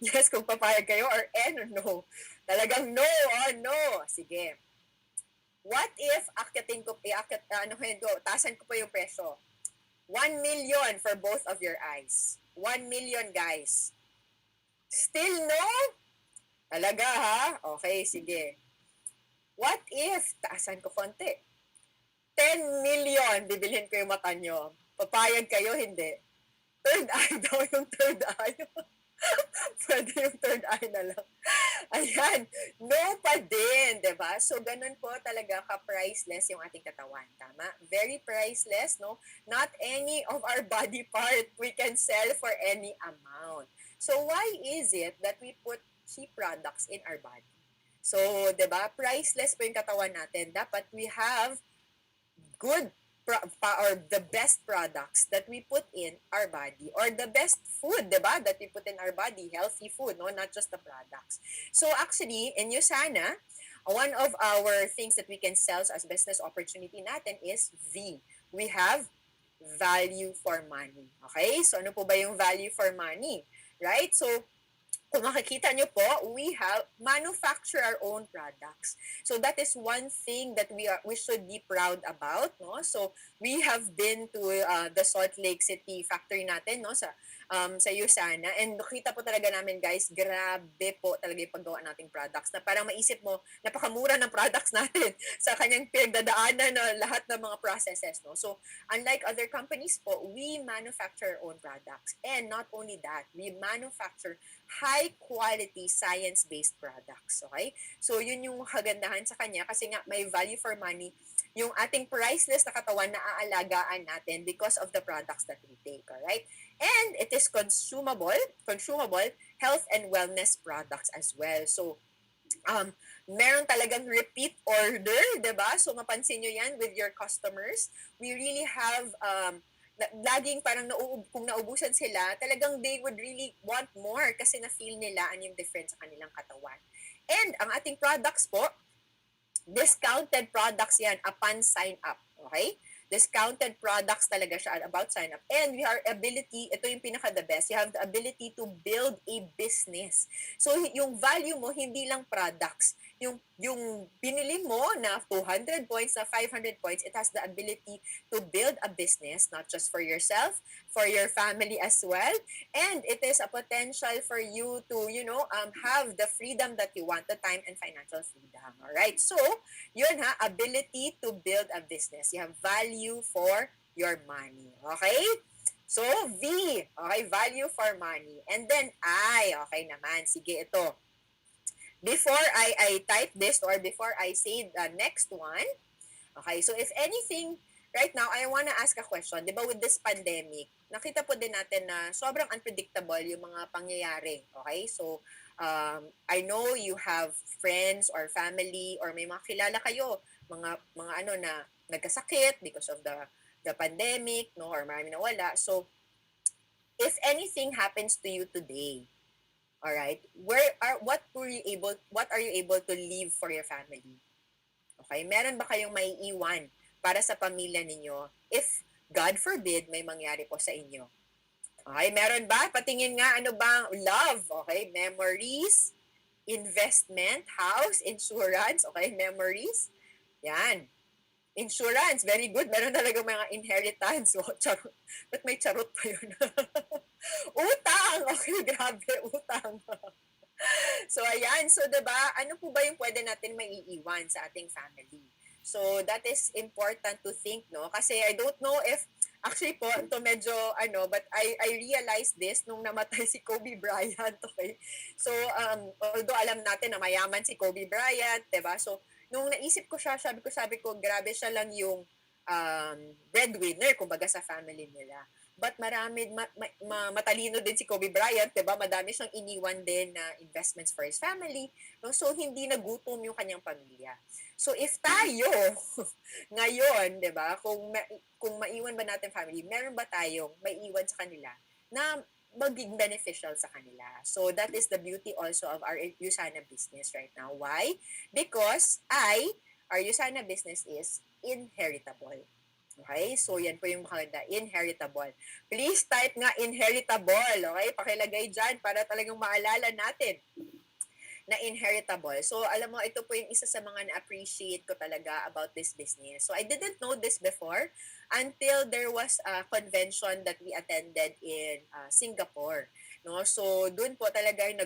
yes kung papayag kayo or no. Talagang no, no. Sige. What if tasan ko po yung presyo. 1 million for both of your eyes. 1 million, guys. Still no? Talaga, ha? Okay, sige. What if, taasan ko konti, 10 million, bibilhin ko yung mata nyo. Papayag kayo, hindi. Third eye daw yung third eye. Pwede yung third eye na lang. Ayan, no pa din, diba? So, ganun po talaga ka-priceless yung ating katawan, tama? Very priceless, no? Not any of our body part we can sell for any amount. So, why is it that we put cheap products in our body? So, 'di ba? Priceless po yung katawan natin. Dapat we have good or the best products that we put in our body, or the best food, diba, that we put in our body, healthy food, no, not just the products. So actually, in USANA, one of our things that we can sell as business opportunity natin is we have value for money. Okay? So ano po ba yung value for money? Right? So kung makikita nyo po, we have manufacture our own products. So that is one thing that we should be proud about, no? So we have been to the Salt Lake City factory natin, no, sa USANA, and nakita po talaga namin, guys, grabe po talaga yung paggawa nating products na parang maisip mo napakamura ng products natin sa kanyang pinagdadaanan na lahat ng mga processes, no? So unlike other companies po, we manufacture our own products, and not only that, we manufacture high quality science-based products. Okay? So, yun yung kagandahan sa kanya kasi nga may value for money yung ating priceless na katawan na aalagaan natin because of the products that we take. Alright? And it is consumable health and wellness products as well. So, meron talagang repeat order, 'di ba? So mapansin niyo 'yan with your customers. We really have laging parang kung naubusan sila, talagang they would really want more kasi na-feel nila yung difference sa kanilang katawan. And ang ating products po, discounted products yan upon sign up. Okay? Discounted products talaga siya about sign up. And we have ability, ito yung pinaka-the best, you have the ability to build a business. So, yung value mo, hindi lang products. Yung binili mo na 200 points, na 500 points, it has the ability to build a business, not just for yourself, for your family as well. And it is a potential for you to, have the freedom that you want, the time and financial freedom. Alright? So, yun ability to build a business. You have value for your money. Okay? So, V, okay, value for money. And then I, okay naman, sige ito. Before I type this or before I say the next one, okay, so if anything, right now, I wanna ask a question. Di ba with this pandemic, nakita po din natin na sobrang unpredictable yung mga pangyayari. Okay? So, I know you have friends or family or may mga kilala kayo, mga ano na nagkasakit because of the pandemic, no, or marami nawala. So, if anything happens to you today, all right, what are you able to leave for your family? Okay, meron ba kayong maiiwan para sa pamilya ninyo if God forbid may mangyari po sa inyo? Okay, meron ba? Patingin nga, ano ba? Love, okay, memories, investment, house, insurance, okay, memories. Yan. Insurance, very good. Meron talaga mga inheritance. Oh, charot. Ba't may charot pa yun? Utang! Okay, grabe, utang. So, ayan. So, diba, ano po ba yung pwede natin maiiwan sa ating family? So, that is important to think, no? Kasi I don't know if, actually po, ito medyo, but I realized this nung namatay si Kobe Bryant, okay? So, although alam natin na mayaman si Kobe Bryant, diba? So, nung naisip ko siya, sabi ko, grabe siya lang yung breadwinner, kumbaga sa family nila. But matalino din si Kobe Bryant, 'di ba? Madami siyang iniwan din na investments for his family, no? So hindi nagutom yung kanyang pamilya. So if tayo ngayon, 'di ba? Kung maiwan ba natin family, meron ba tayong maiiwan sa kanila na maging beneficial sa kanila? So that is the beauty also of our USANA business right now. Why? Because our USANA business is inheritable. Okay? So, yan po yung maganda. Inheritable. Please type nga inheritable. Okay? Pakilagay dyan para talagang maalala natin na inheritable. So, alam mo, ito po yung isa sa mga na-appreciate ko talaga about this business. So, I didn't know this before until there was a convention that we attended in Singapore. No? So, doon po talaga yung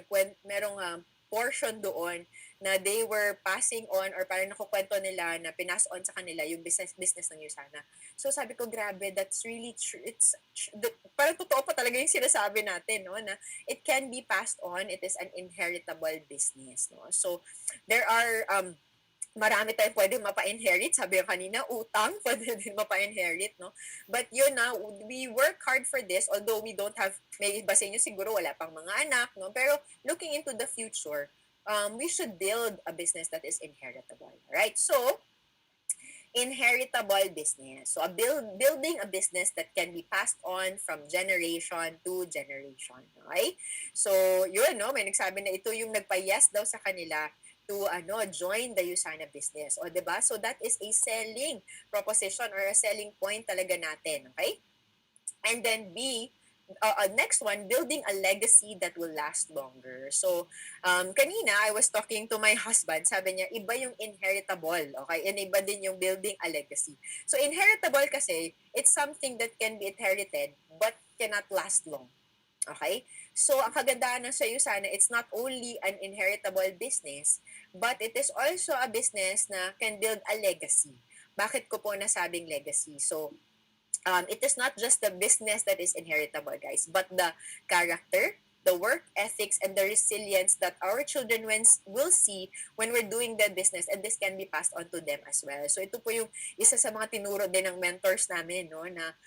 merong portion doon na they were passing on or parang nakukwento nila na pinas on sa kanila yung business ng USANA. So sabi ko, grabe, that's really true. Parang totoo pa talaga yung sinasabi natin, no, na it can be passed on. It is an inheritable business, no. So there are marami tayong pwedeng mapa-inherit. Sabi ko kanina, utang, pwede din mapa-inherit, no? But yun na, we work hard for this, although we don't have, may iba sa inyo siguro wala pang mga anak, no? Pero looking into the future, we should build a business that is inheritable, right? So, inheritable business. So, building a business that can be passed on from generation to generation. Okay? So, yun, no? May nagsabi na ito yung nagpa-yes daw sa kanila to join the USANA business. O, 'di ba? So, that is a selling proposition or a selling point talaga natin. Okay? And then B, next one, building a legacy that will last longer. So, kanina, I was talking to my husband, sabi niya, iba yung inheritable, okay? And iba din yung building a legacy. So, inheritable kasi, it's something that can be inherited but cannot last long. Okay? So, ang kagandahan ng sa'yo sana, it's not only an inheritable business, but it is also a business na can build a legacy. Bakit ko po nasabing legacy? So, it is not just the business that is inheritable, guys, but the character, the work ethics, and the resilience that our children will see when we're doing the business, and this can be passed on to them as well. So ito po yung isa sa mga tinuro din ng mentors namin, no, na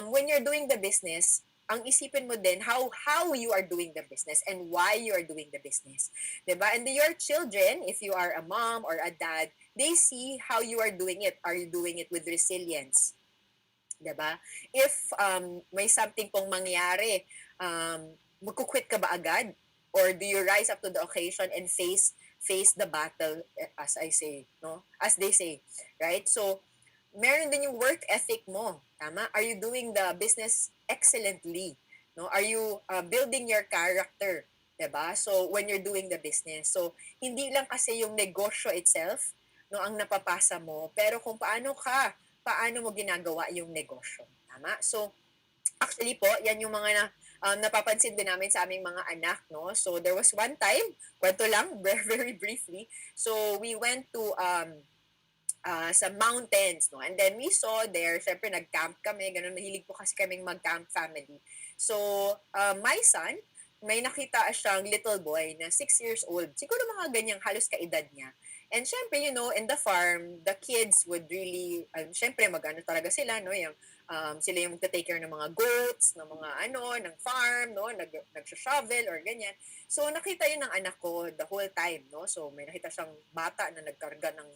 when you're doing the business, ang isipin mo din how you are doing the business and why you are doing the business. 'Di ba? And your children, if you are a mom or a dad, they see how you are doing it. Are you doing it with resilience? 'Di ba? If may something pong mangyari, magku-quit ka ba agad? Or do you rise up to the occasion and face the battle, as I say, no? As they say, right? So, meron din yung work ethic mo. Tama? Are you doing the business excellently? No? Are you building your character? 'Di ba? So, when you're doing the business. So, hindi lang kasi yung negosyo itself, no, ang napapasa mo, pero kung paano mo ginagawa yung negosyo. Tama? So, actually po, yan yung mga napapansin din namin sa aming mga anak, no? So, there was one time, kwento lang, very, very briefly. So, we went to sa mountains, no? And then we saw there, syempre nag-camp kami, ganun, mahilig po kasi kaming mag-camp family. So, my son, may nakita siyang little boy na 6 years old. Siguro mga ganyang halos kaedad niya. And syempre, in the farm, the kids would really, syempre mag-ano talaga sila, no? Yung, sila yung magta-take care ng mga goats, ng mga ng farm, no? Nag-shovel or ganyan. So, nakita yun ng anak ko the whole time, no? So, may nakita siyang bata na nagkarga ng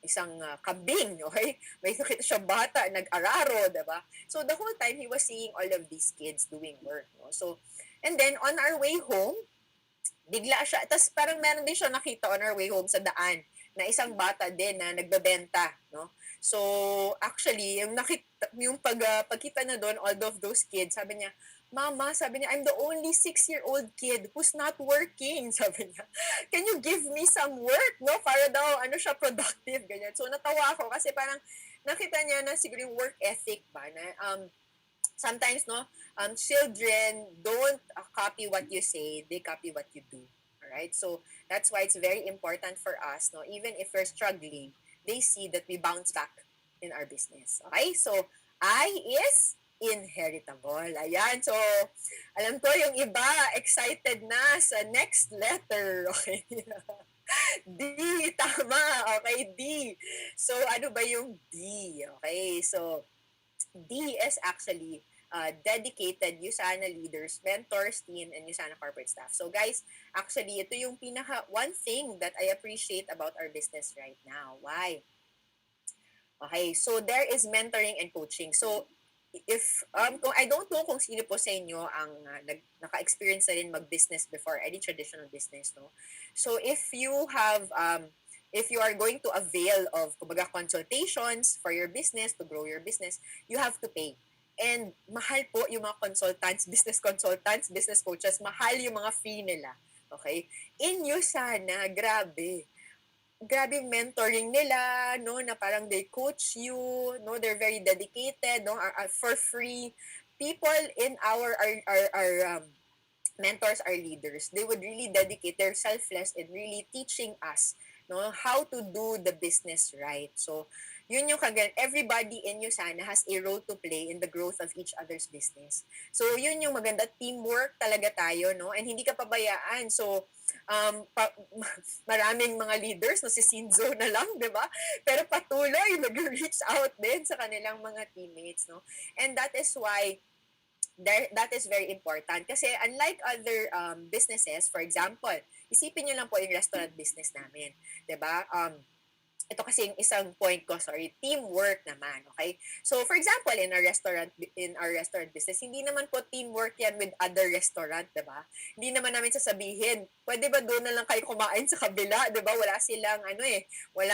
isang kambing, okay? May nakita siyang bata, nag-araro, diba? So, the whole time, he was seeing all of these kids doing work, no? So, and then, on our way home, bigla siya, tapos parang meron din siya nakita on our way home sa daan, na isang bata din na nagbebenta, no? So, actually, yung pagkita na doon, all of those kids, sabi niya, Mama, sabi niya, I'm the only 6-year-old kid who's not working, sabi niya. Can you give me some work, no? Para daw, siya, productive, ganyan. So, natawa ako kasi parang nakita niya na siguro yung work ethic ba, na sometimes, no, children don't copy what you say, they copy what you do. Alright? So, that's why it's very important for us, no, even if we're struggling, they see that we bounce back in our business. Okay? So, I is inheritable. Ayan. So, alam ko yung iba, excited na sa next letter. Okay? D, tama. Okay, D. So, ano ba yung D? Okay, so, D is actually dedicated USANA leaders, mentors, team, and USANA corporate staff. So guys, actually, ito yung one thing that I appreciate about our business right now. Why? Okay, so there is mentoring and coaching. So, if, kung I don't know kung sino po sa inyo ang naka-experience na rin mag-business before, any traditional business, no? So, if you are going to avail of, kumbaga, consultations for your business, to grow your business, you have to pay. And mahal po yung mga consultants, business coaches, mahal yung mga fee nila. Okay? In USANA, grabe yung mentoring nila, no, na parang they coach you, no, they're very dedicated, no, for free. People in our mentors, our leaders, they would really dedicate their selfless in really teaching us, no, how to do the business right. So, yun yung everybody in USANA has a role to play in the growth of each other's business. So, yun yung maganda, teamwork talaga tayo, no, and hindi ka pabayaan. So, maraming mga leaders, no, si Sinzo na lang, di ba? Pero patuloy, nag-reach out din sa kanilang mga teammates, no? And that is why that is very important. Kasi unlike other businesses, for example, isipin nyo lang po yung restaurant business namin. Diba? ito kasi yung isang point ko, sorry, teamwork naman, okay? So, for example, in our restaurant business, hindi naman po teamwork yan with other restaurant, di ba? Hindi naman namin sasabihin, pwede ba doon na lang kayo kumain sa kabila, di ba? Wala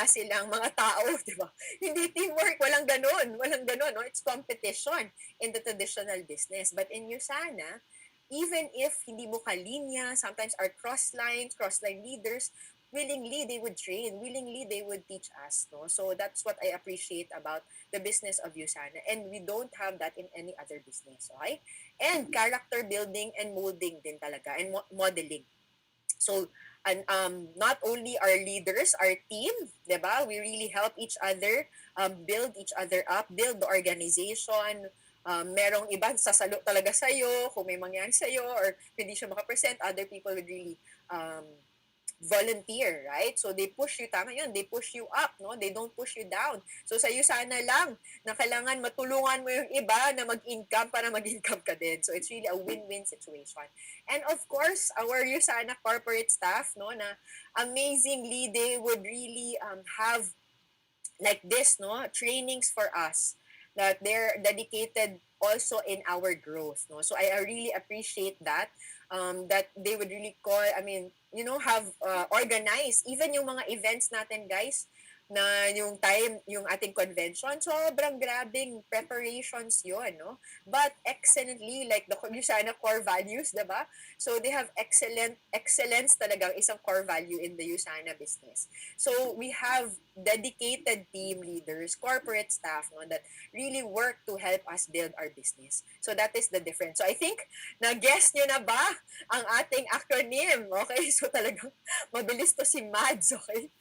silang mga tao, di ba? Hindi teamwork, walang ganun, no? It's competition in the traditional business. But in USANA, even if hindi mo kalinya, sometimes our cross-line leaders, willingly they would train, willingly they would teach us, no? So that's what I appreciate about the business of USANA, and we don't have that in any other business, okay? And character building and molding din talaga, and modeling. So, and not only our leaders, our team, 'di ba? We really help each other, build each other up, build the organization. Merong iba sasalo talaga sa'yo kung may mangyari sa'yo or hindi siya makapresent, other people would really um, volunteer, right? So they push you, tama yun, they push you up, no? They don't push you down. So sa'yo sana lang na kailangan matulungan mo yung iba na mag-income para mag-income ka din. So it's really a win-win situation. And of course, our USANA corporate staff, no, na amazingly, they would really have like this, no, trainings for us that they're dedicated also in our growth, no. So I really appreciate that, that they would really call, I mean, have organized even yung mga events natin, guys, na yung ating convention, sobrang grabing preparations yon, no? But excellently, like yung sana core values, diba? So they have excellence talagang isang core value in the USANA business. So we have dedicated team leaders, corporate staff, no, that really work to help us build our business. So that is the difference. So I think, na-guess nyo na ba ang ating acronym? Okay, so talagang mabilis to si Mads, okay?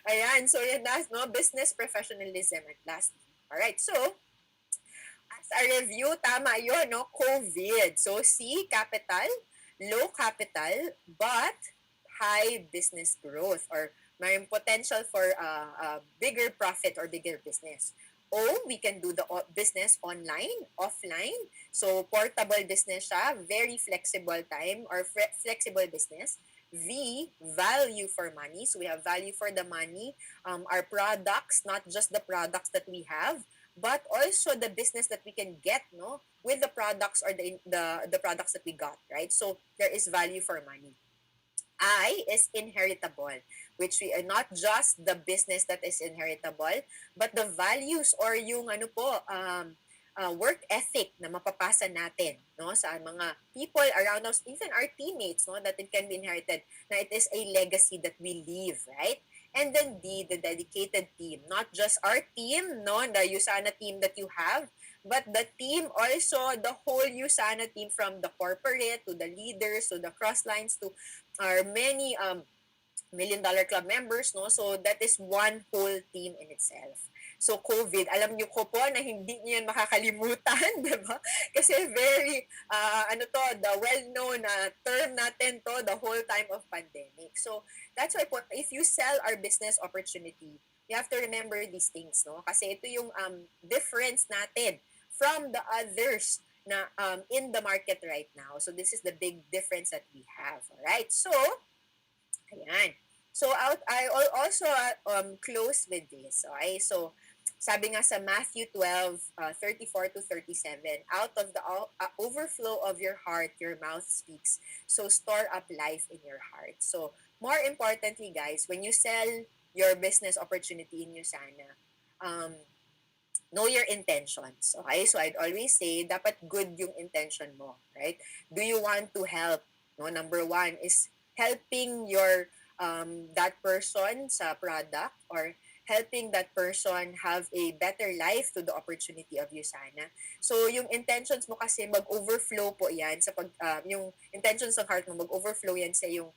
Ayan, so yan last, no? Business professionalism at last. Alright, so, as a review, tama yun, no? COVID. So, C, capital, low capital, but high business growth or may potential for bigger profit or bigger business. O, we can do the business online, offline. So, portable business siya, very flexible time or flexible business. V, value for money. So we have value for the money, our products, not just the products that we have, but also the business that we can get, no, with the products or the products that we got, right? So there is value for money. I is inheritable, which we are not just the business that is inheritable, but the values or yung work ethic na mapapasa natin, no, sa mga people around us, even our teammates, no, that it can be inherited, na it is a legacy that we leave, right? And then D, the dedicated team, not just our team, no, the USANA team that you have, but the team also, the whole USANA team, from the corporate to the leaders to the cross lines to our many Million Dollar Club members, no? So that is one whole team in itself. So COVID, alam niyo ko po na hindi niyo yan makakalimutan, di ba? Kasi very, the well-known term natin to the whole time of pandemic. So that's why po, if you sell our business opportunity, you have to remember these things, no? Kasi ito yung difference natin from the others na in the market right now. So this is the big difference that we have, alright? So, ayan. So, I will also close with this. Okay? So, sabi nga sa Matthew 12, 34 to 37, out of the overflow of your heart, your mouth speaks. So, store up life in your heart. So, more importantly, guys, when you sell your business opportunity in USANA, know your intentions. Okay? So, I'd always say, dapat good yung intention mo. Right? Do you want to help? No? Number one is helping that person sa product or helping that person have a better life to the opportunity of USANA. So, yung intentions mo kasi mag-overflow po yan sa yung intentions ng heart mo, mag-overflow yan sa yung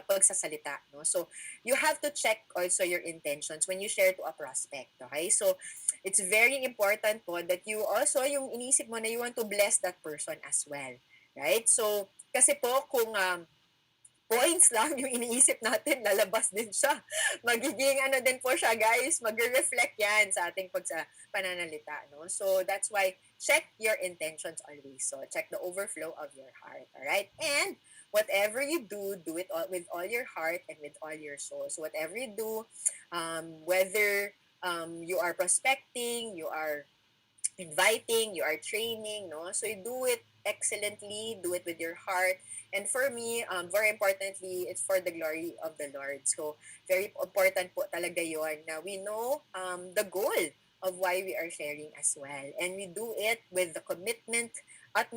pagsasalita. No? So, you have to check also your intentions when you share to a prospect. Okay? So, it's very important po that you also, yung inisip mo na you want to bless that person as well. Right? So, kasi po kung points lang yung iniisip natin, lalabas din siya. Magiging din po siya, guys, magre-reflect yan sa ating pananalita, no? So, that's why, check your intentions always. So, check the overflow of your heart, alright? And, whatever you do it all, with all your heart and with all your soul. So whatever you do, whether you are prospecting, you are inviting, you are training, no? So you do it excellently, do it with your heart. And for me, very importantly, it's for the glory of the Lord. So very important po talaga yon na we know the goal of why we are sharing as well. And we do it with the commitment at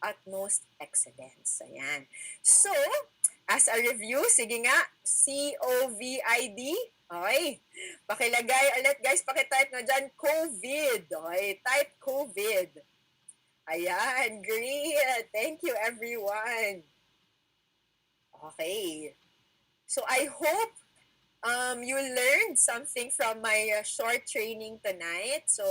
utmost excellence. Ayan. So, as a review, sige nga, COVID. Okay. Pakilagay ulit guys, pakitype na dyan, COVID. Okay, type COVID. Ayan, great. Thank you everyone. Okay. So I hope you learned something from my short training tonight. So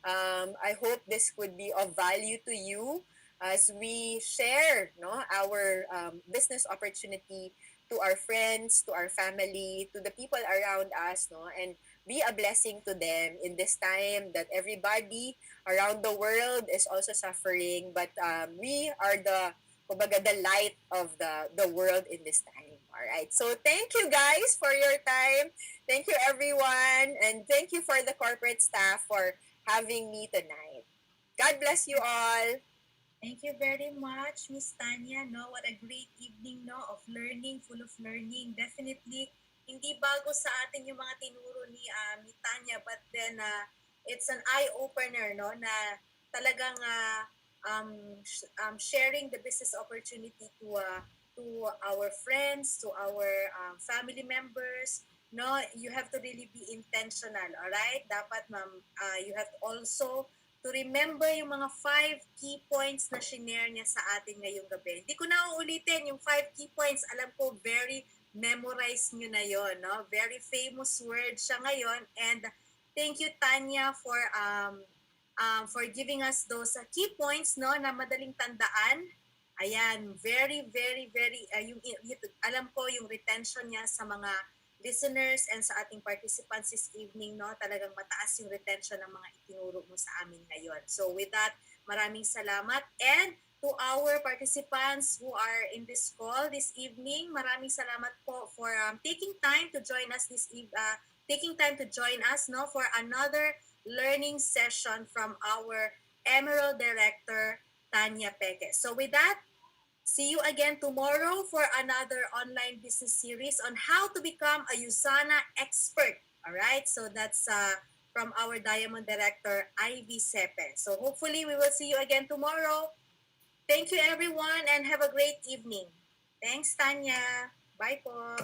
I hope this could be of value to you as we share our business opportunity to our friends, to our family, to the people around us, and be a blessing to them in this time that everybody around the world is also suffering. But we are the light of the world in this time. All right. So thank you guys for your time. Thank you everyone, and thank you for the corporate staff for having me tonight. God bless you all. Thank you very much, Miss Tanya. No, what a great evening, no, of learning, full of learning. Definitely, hindi bago sa atin yung mga tinuro ni Tanya, but then it's an eye opener, no, na talagang sharing the business opportunity to our friends, to our family members. No, you have to really be intentional, all right? Dapat, ma'am, you have to also to remember yung mga 5 key points na shinare niya sa atin ngayong gabi. Hindi ko na uulitin yung 5 key points. Alam ko, very memorize nyo na yon, no? Very famous word siya ngayon. And thank you, Tanya, for giving us those key points, no, na madaling tandaan. Ayan, very, very, very, alam ko yung retention niya sa mga listeners and sa ating participants this evening, no, talagang mataas yung retention ng mga itinuro mo sa amin ngayon. So with that, maraming salamat. And to our participants who are in this call this evening, maraming salamat po for taking time to join us no, for another learning session from our Emerald Director, Tanya Peke. So with that, see you again tomorrow for another online business series on how to become a USANA expert. All right, so that's from our Diamond Director, Ivy Sepe. So hopefully we will see you again tomorrow. Thank you everyone and have a great evening. Thanks, Tanya. Bye po.